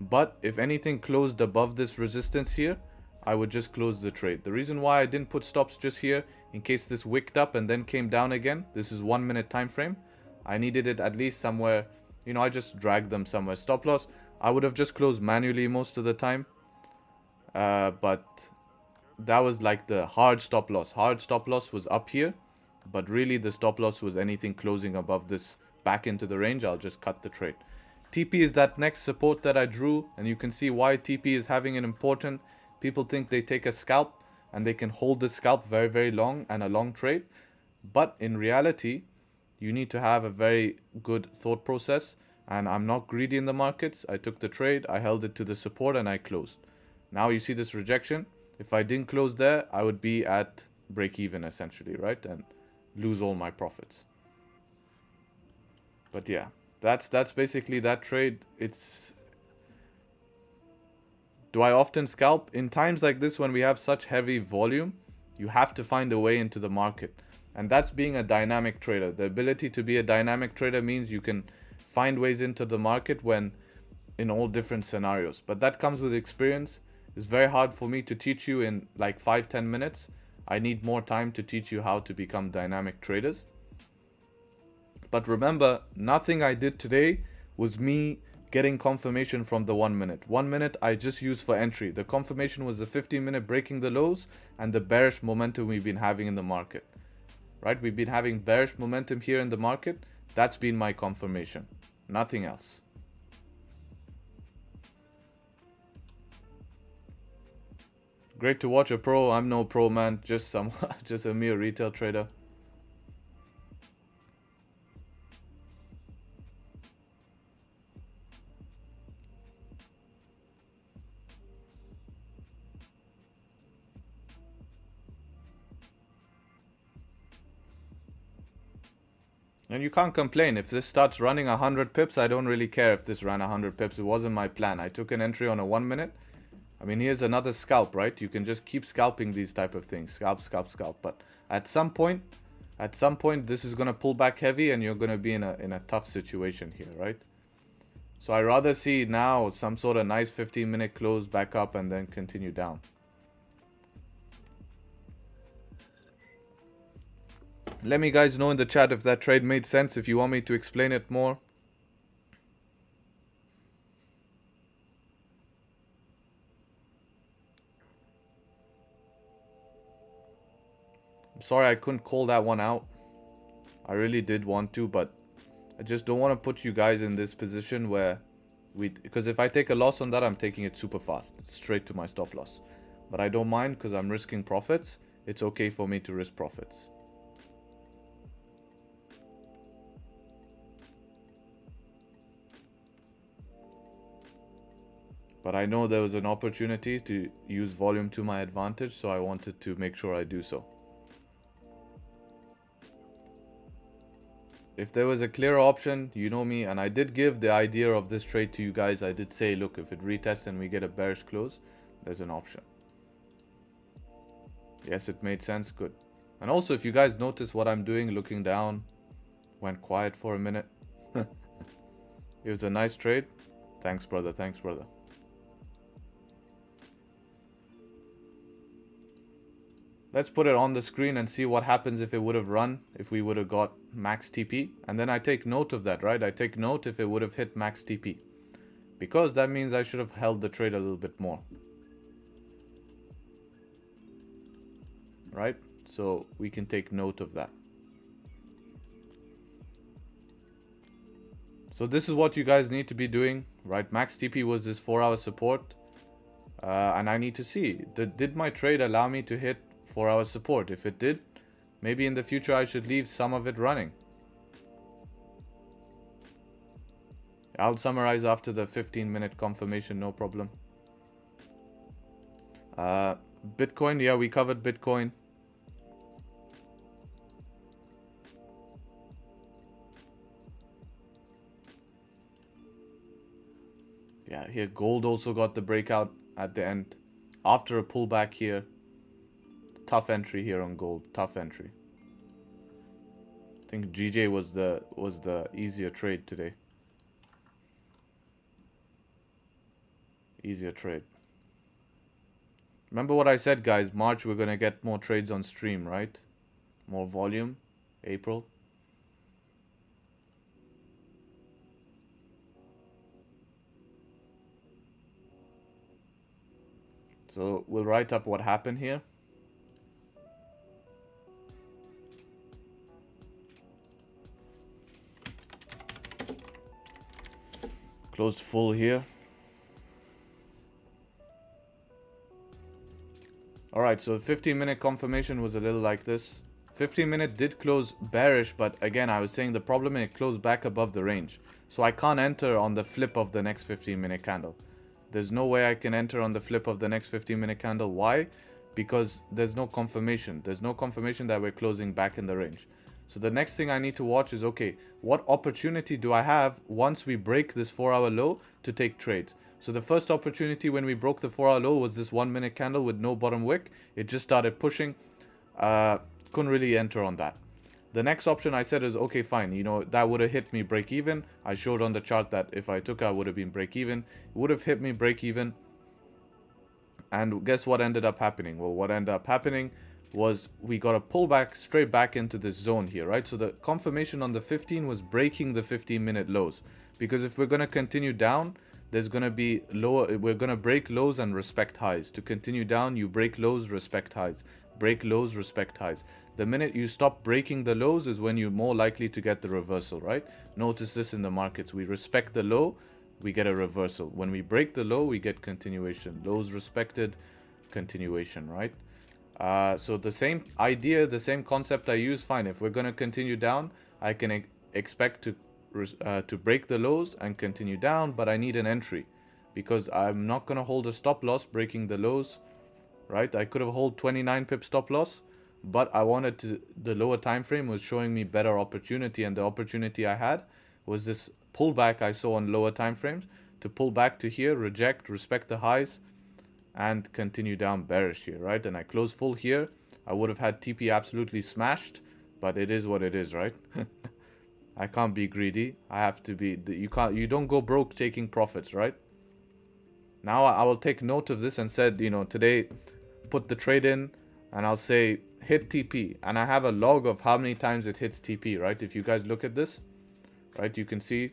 But if anything closed above this resistance here, I would just close the trade. The reason why I didn't put stops just here, in case this wicked up and then came down again, this is 1 minute time frame. I needed it at least somewhere, you know, I just dragged them somewhere. Stop loss, I would have just closed manually most of the time. But that was like the hard stop loss. Hard stop loss was up here. But really the stop loss was anything closing above this back into the range. I'll just cut the trade. TP is that next support that I drew. And you can see why TP is having an important. People think they take a scalp and they can hold the scalp very, very long and a long trade. But in reality, you need to have a very good thought process. And I'm not greedy in the markets. I took the trade, I held it to the support and I closed. Now you see this rejection. If I didn't close there, I would be at break even essentially, right? And lose all my profits. But yeah, that's basically that trade. It's, do I often scalp? In times like this when we have such heavy volume, you have to find a way into the market. And that's being a dynamic trader. The ability to be a dynamic trader means you can find ways into the market when in all different scenarios. But that comes with experience. It's very hard for me to teach you in like 5-10 minutes. I need more time to teach you how to become dynamic traders. But remember, nothing I did today was me getting confirmation from the 1 minute. 1 minute I just used for entry. The confirmation was the 15-minute breaking the lows and the bearish momentum we've been having in the market. Right? We've been having bearish momentum here in the market. That's been my confirmation. Nothing else. Great to watch a pro. I'm no pro, man. Just a mere retail trader. And you can't complain. If this starts running 100 pips, I don't really care if this ran 100 pips. It wasn't my plan. I took an entry on a 1 minute. I mean, here's another scalp, right? You can just keep scalping these type of things. Scalp, scalp, scalp. But at some point, this is going to pull back heavy and you're going to be in a tough situation here, right? So I rather see now some sort of nice 15-minute close back up and then continue down. Let me guys know in the chat if that trade made sense, if you want me to explain it more. Sorry I couldn't call that one out. I really did want to, but I just don't want to put you guys in this position where because if I take a loss on that, I'm taking it super fast, straight to my stop loss. But I don't mind because I'm risking profits. It's okay for me to risk profits. But I know there was an opportunity to use volume to my advantage, so I wanted to make sure I do so. If there was a clearer option, you know me, and I did give the idea of this trade to you guys. I did say, look, if it retests and we get a bearish close, there's an option. Yes, it made sense. Good. And also, if you guys notice what I'm doing, looking down, went quiet for a minute. It was a nice trade. Thanks, brother. Thanks, brother. Let's put it on the screen and see what happens if it would have run, if we would have got max TP. And then I take note of that, right? I take note if it would have hit max TP. Because that means I should have held the trade a little bit more. Right? So we can take note of that. So this is what you guys need to be doing, right? Max TP was this 4-hour support. And I need to see, did my trade allow me to hit 4-hour support? If it did, maybe in the future I should leave some of it running. I'll summarize after the 15-minute confirmation, no problem. Bitcoin, yeah, we covered Bitcoin. Yeah, here gold also got the breakout at the end after a pullback here. tough entry here on gold. Tough entry. I think GJ was the easier trade today. Easier trade. Remember what I said, guys. March, we're going to get more trades on stream, right? More volume. April. So we'll write up what happened here. Closed full here. Alright, so 15-minute confirmation was a little like this. 15-minute did close bearish, but again, I was saying the problem is it closed back above the range. So I can't enter on the flip of the next 15-minute candle. There's no way I can enter on the flip of the next 15-minute candle. Why? Because there's no confirmation. There's no confirmation that we're closing back in the range. So the next thing I need to watch is, okay, what opportunity do I have once we break this 4-hour low to take trades? So the first opportunity when we broke the 4-hour low was this 1-minute candle with no bottom wick. It just started pushing. Couldn't really enter on that. The next option I said is, okay, fine, you know, that would have hit me break even. I showed on the chart that if I took, I would have been break even. It would have hit me break even. And guess what ended up happening? Well, what ended up happening was we got a pullback straight back into this zone here, right? So the confirmation on the 15 was breaking the 15-minute lows. Because if we're going to continue down, there's going to be lower, we're going to break lows and respect highs. To continue down, you break lows, respect highs. Break lows, respect highs. The minute you stop breaking the lows is when you're more likely to get the reversal, right? Notice this in the markets. We respect the low, we get a reversal. When we break the low, we get continuation. Lows respected, continuation, right? So the same idea, the same concept I use, fine. If we're going to continue down, I can expect to break the lows and continue down, but I need an entry because I'm not going to hold a stop loss breaking the lows, right? I could have held 29 pip stop loss, but I wanted to, the lower time frame was showing me better opportunity, and the opportunity I had was this pullback I saw on lower time frames to pull back to here, reject, respect the highs, and continue down bearish here, right? And I closed full here. I would have had TP absolutely smashed, but it is what it is, right? I can't be greedy. I have to be, you don't go broke taking profits, right? Now I will take note of this and said, you know, today put the trade in and I'll say hit TP, and I have a log of how many times it hits TP, right? If you guys look at this, right, you can see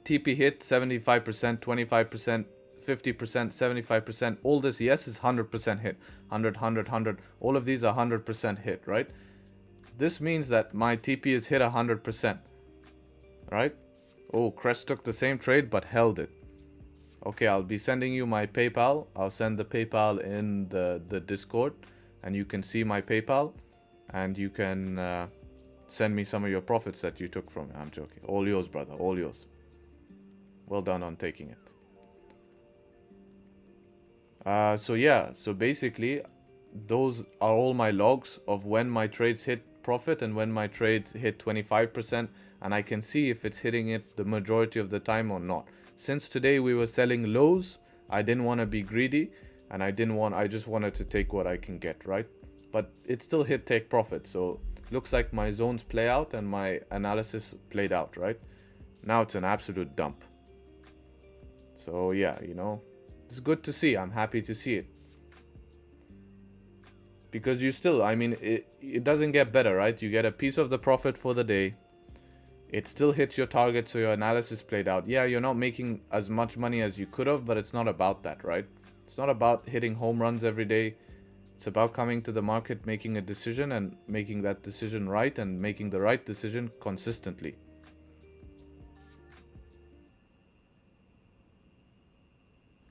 TP hit 75%, 25%, 50%, 75%. All this, yes, is 100% hit. 100, 100, 100. All of these are 100% hit, right? This means that my TP is hit 100%, right? Oh, Crest took the same trade but held it. Okay, I'll be sending you my PayPal. I'll send the PayPal in the Discord, and you can see my PayPal, and you can send me some of your profits that you took from it. I'm joking. All yours, brother. All yours. Well done on taking it. So yeah, so basically, those are all my logs of when my trades hit profit and when my trades hit 25%, and I can see if it's hitting it the majority of the time or not. Since today we were selling lows, I didn't want to be greedy, and I just wanted to take what I can get, right? But it still hit take profit, so looks like my zones play out and my analysis played out, right? Now it's an absolute dump. So yeah, you know, it's good to see. I'm happy to see it. Because you still, I mean, it doesn't get better, right? You get a piece of the profit for the day. It still hits your target, so your analysis played out. Yeah, you're not making as much money as you could have, but it's not about that, right? It's not about hitting home runs every day. It's about coming to the market, making a decision, and making that decision right, and making the right decision consistently.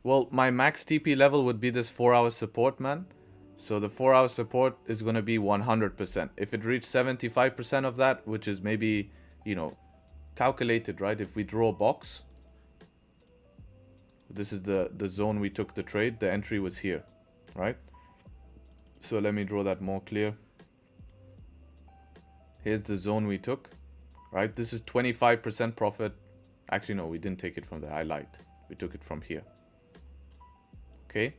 Well, my max TP level would be this 4-hour support, man. So the 4-hour support is going to be 100%. If it reached 75% of that, which is maybe, you know, calculated, right? If we draw a box, this is the zone we took the trade. The entry was here, right? So let me draw that more clear. Here's the zone we took, right? This is 25% profit. Actually, no, we didn't take it from there. I lied. We took it from here. Okay.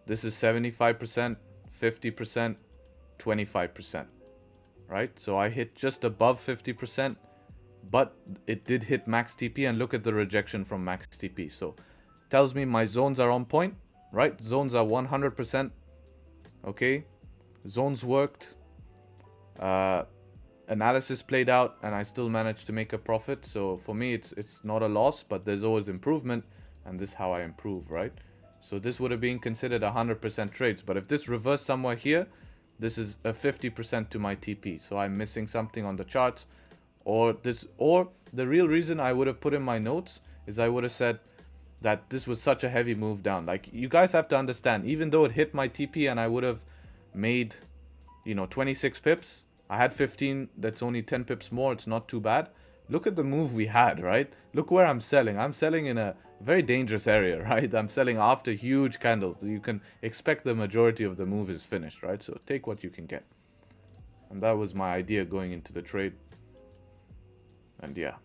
This is 75%, 50%, 25%, right? So I hit just above 50%, but it did hit max TP, and look at the rejection from max TP. So tells me my zones are on point, right? Zones are 100%, okay? Zones worked. Analysis played out, and I still managed to make a profit. So for me, it's not a loss, but there's always improvement, and this is how I improve, right? So this would have been considered 100% trades, but if this reversed somewhere here, this is a 50% to my TP. So I'm missing something on the charts, or the real reason I would have put in my notes is I would have said that this was such a heavy move down. Like, you guys have to understand, even though it hit my TP and I would have made, 26 pips, I had 15, that's only 10 pips more, it's not too bad. Look at the move we had, right? Look where I'm selling. I'm selling in a very dangerous area, right? I'm selling after huge candles. You can expect the majority of the move is finished, right? So take what you can get. And that was my idea going into the trade. And yeah.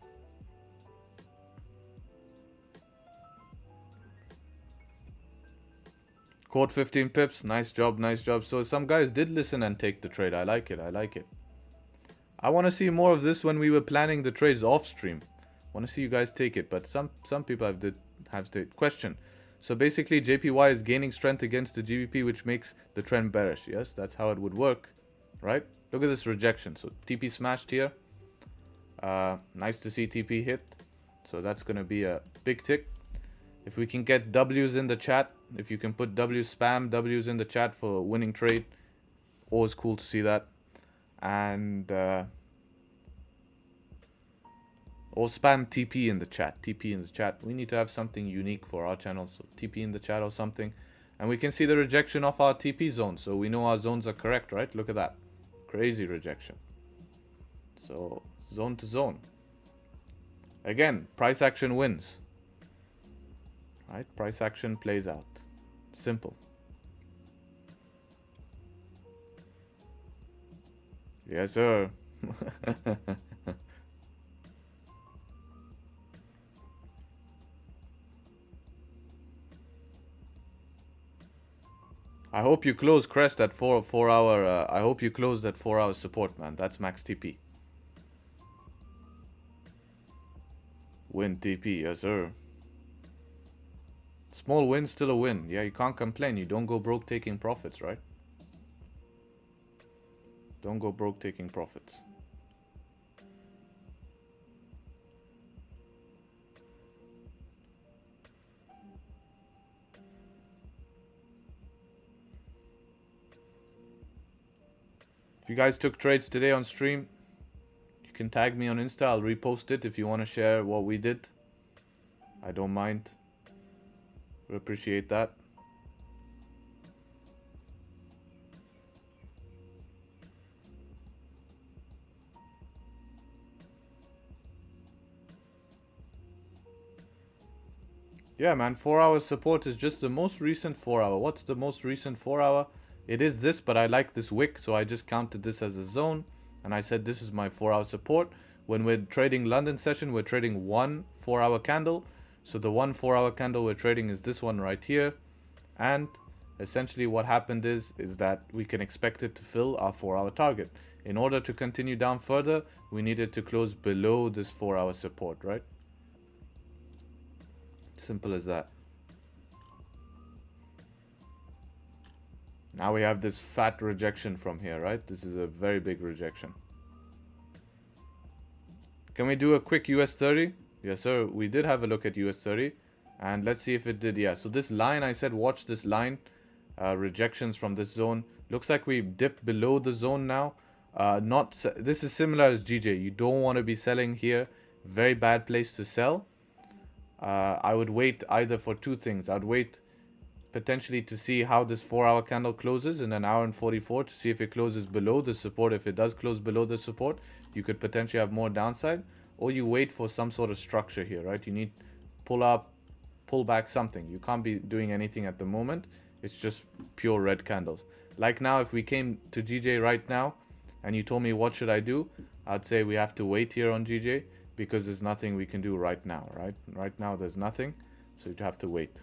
Caught 15 pips. Nice job, nice job. So some guys did listen and take the trade. I like it, I like it. I want to see more of this when we were planning the trades off stream. I want to see you guys take it, but some people have the question. So basically, JPY is gaining strength against the GBP, which makes the trend bearish. Yes, that's how it would work, right? Look at this rejection. So TP smashed here. Nice to see TP hit. So that's going to be a big tick. If we can get W's in the chat, if you can put spam W's in the chat for winning trade, always cool to see that. And or spam TP in the chat. TP in the chat. We need to have something unique for our channel, so TP in the chat or something. And we can see the rejection of our TP zone, so we know our zones are correct, right? Look at that. Crazy rejection. So zone to zone. Again, price action wins. Right? Price action plays out. Simple. Yes, sir. I hope you close crest at 4 hour. I hope you closed at 4 hour support, man. That's max TP. Win TP, yes, sir. Small win, still a win. Yeah, you can't complain. You don't go broke taking profits, right? Don't go broke taking profits. If you guys took trades today on stream, you can tag me on Insta. I'll repost it if you want to share what we did. I don't mind. We appreciate that. Yeah, man, 4 hour support is just the most recent 4 hour. What's the most recent 4 hour? It is this, but I like this wick, so I just counted this as a zone. And I said this is my 4 hour support. When we're trading London session, we're trading one 4 hour candle. So the one 4 hour candle we're trading is this one right here. And essentially what happened is that we can expect it to fill our 4 hour target. In order to continue down further, we needed to close below this 4 hour support, right? Simple as that. Now we have this fat rejection from here, right? This is a very big rejection. Can we do a quick US 30? Yes, sir. We did have a look at US 30. And let's see if it did. Yeah, so this line, I said watch this line. Rejections from this zone. Looks like we dipped below the zone now. This is similar as GJ. You don't want to be selling here. Very bad place to sell. I would wait either for two things. I'd wait potentially to see how this 4 hour candle closes in an hour and 44 to see if it closes below the support. If it does close below the support, you could potentially have more downside, or you wait for some sort of structure here, right? You need pull up, pull back, something. You can't be doing anything at the moment. It's just pure red candles. Like now, if we came to GJ right now and you told me what should I do, I'd say we have to wait here on GJ because there's nothing we can do right now, right? Right now there's nothing, so you'd have to wait.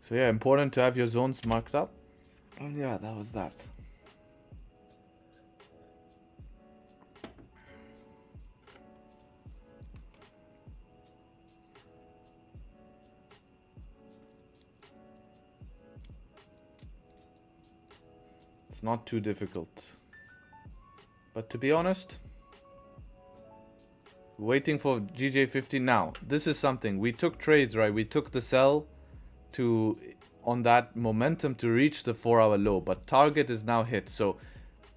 So yeah, important to have your zones marked up. And yeah, that was that. It's not too difficult. But to be honest, waiting for Gbpjpy now. This is something. We took trades, right? We took the sell to on that momentum to reach the 4-hour low, but target is now hit. So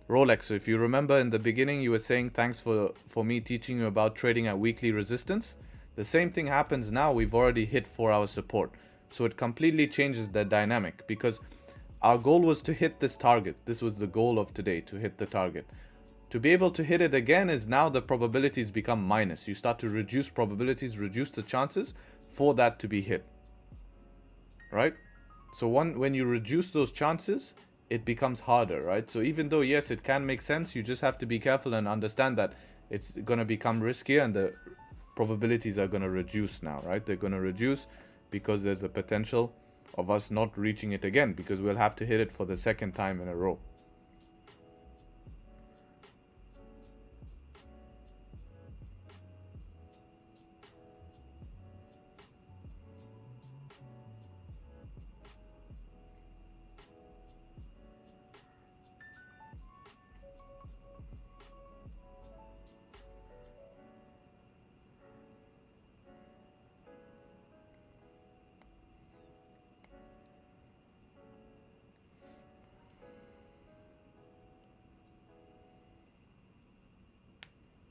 Rolex, so if you remember in the beginning you were saying thanks for me teaching you about trading at weekly resistance. The same thing happens now. We've already hit 4-hour support. So it completely changes the dynamic, because our goal was to hit this target. This was the goal of today, to hit the target. To be able to hit it again is now the probabilities become minus. You start to reduce probabilities, reduce the chances for that to be hit. Right? So when you reduce those chances, it becomes harder, right? So even though, yes, it can make sense, you just have to be careful and understand that it's going to become riskier and the probabilities are going to reduce now, right? They're going to reduce because there's a potential of us not reaching it again, because we'll have to hit it for the second time in a row.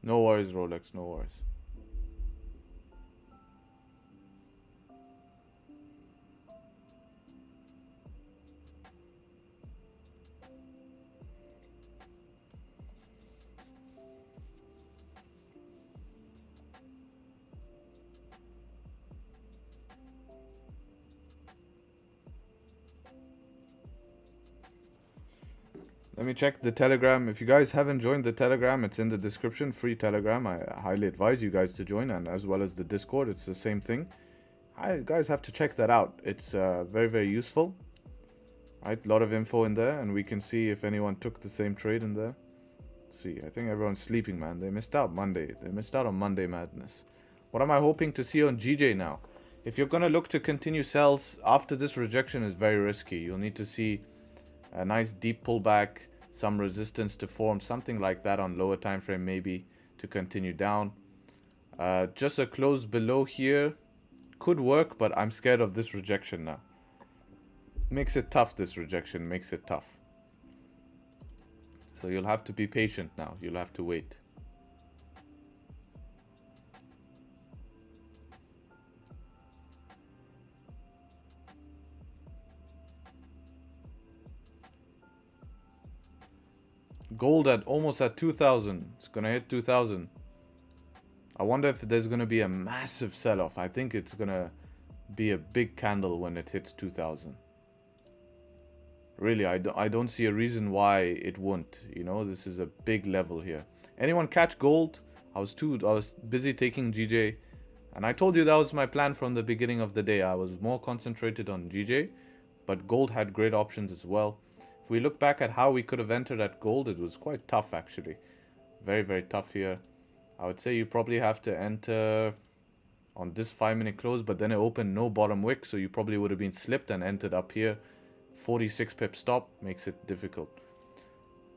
No worries, Rolex, no worries. Let me check the Telegram. If you guys haven't joined the Telegram, it's in the description. Free Telegram. I highly advise you guys to join, and as well as the Discord. It's the same thing. You guys have to check that out. It's very, very useful. Right, a lot of info in there, and we can see if anyone took the same trade in there. See, I think everyone's sleeping, man. They missed out Monday. They missed out on Monday madness. What am I hoping to see on GJ now? If you're gonna look to continue sells after this rejection, is very risky. You'll need to see a nice deep pullback, some resistance to form, something like that on lower time frame, maybe to continue down. Just a close below here could work, but I'm scared of this rejection now. Makes it tough. This rejection makes it tough. So you'll have to be patient now. You'll have to wait. Gold at almost at 2,000. It's gonna hit 2,000. I wonder if there's gonna be a massive sell-off. I think it's gonna be a big candle when it hits 2,000. Really, I don't see a reason why it won't. You know, this is a big level here. Anyone catch gold? I was busy taking GJ, and I told you that was my plan from the beginning of the day. I was more concentrated on GJ, but gold had great options as well. If we look back at how we could have entered at gold, it was quite tough actually. Very, very tough here. I would say you probably have to enter on this 5-minute close, but then it opened no bottom wick, so you probably would have been slipped and entered up here. 46 pip stop makes it difficult.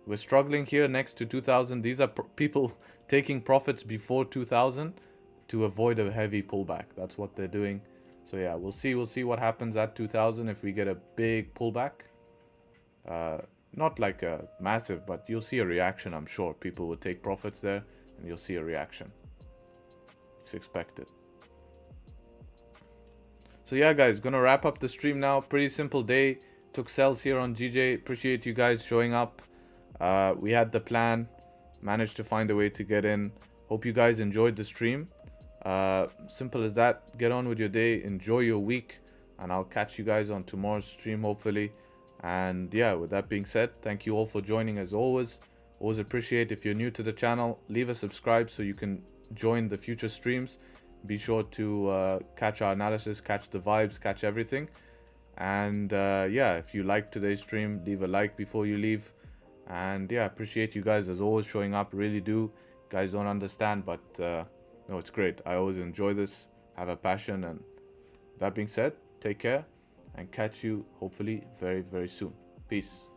We're struggling here next to 2,000. These are people taking profits before 2,000 to avoid a heavy pullback. That's what they're doing. So yeah, we'll see what happens at 2,000 if we get a big pullback. Not like a massive, but you'll see a reaction. I'm sure people will take profits there, and you'll see a reaction. It's expected. So yeah, guys, gonna wrap up the stream now. Pretty simple day. Took sells here on GJ. Appreciate you guys showing up. We had the plan, managed to find a way to get in. Hope you guys enjoyed the stream. Simple as that. Get on with your day, enjoy your week, and I'll catch you guys on tomorrow's stream hopefully. And yeah, with that being said, thank you all for joining as always. Always appreciate. If you're new to the channel, leave a subscribe so you can join the future streams. Be sure to catch our analysis, catch the vibes, catch everything. And yeah, if you liked today's stream, leave a like before you leave. And yeah, appreciate you guys as always showing up. Really do. You guys don't understand, but no, it's great. I always enjoy this, have a passion. And that being said, take care and catch you hopefully very, very soon. Peace.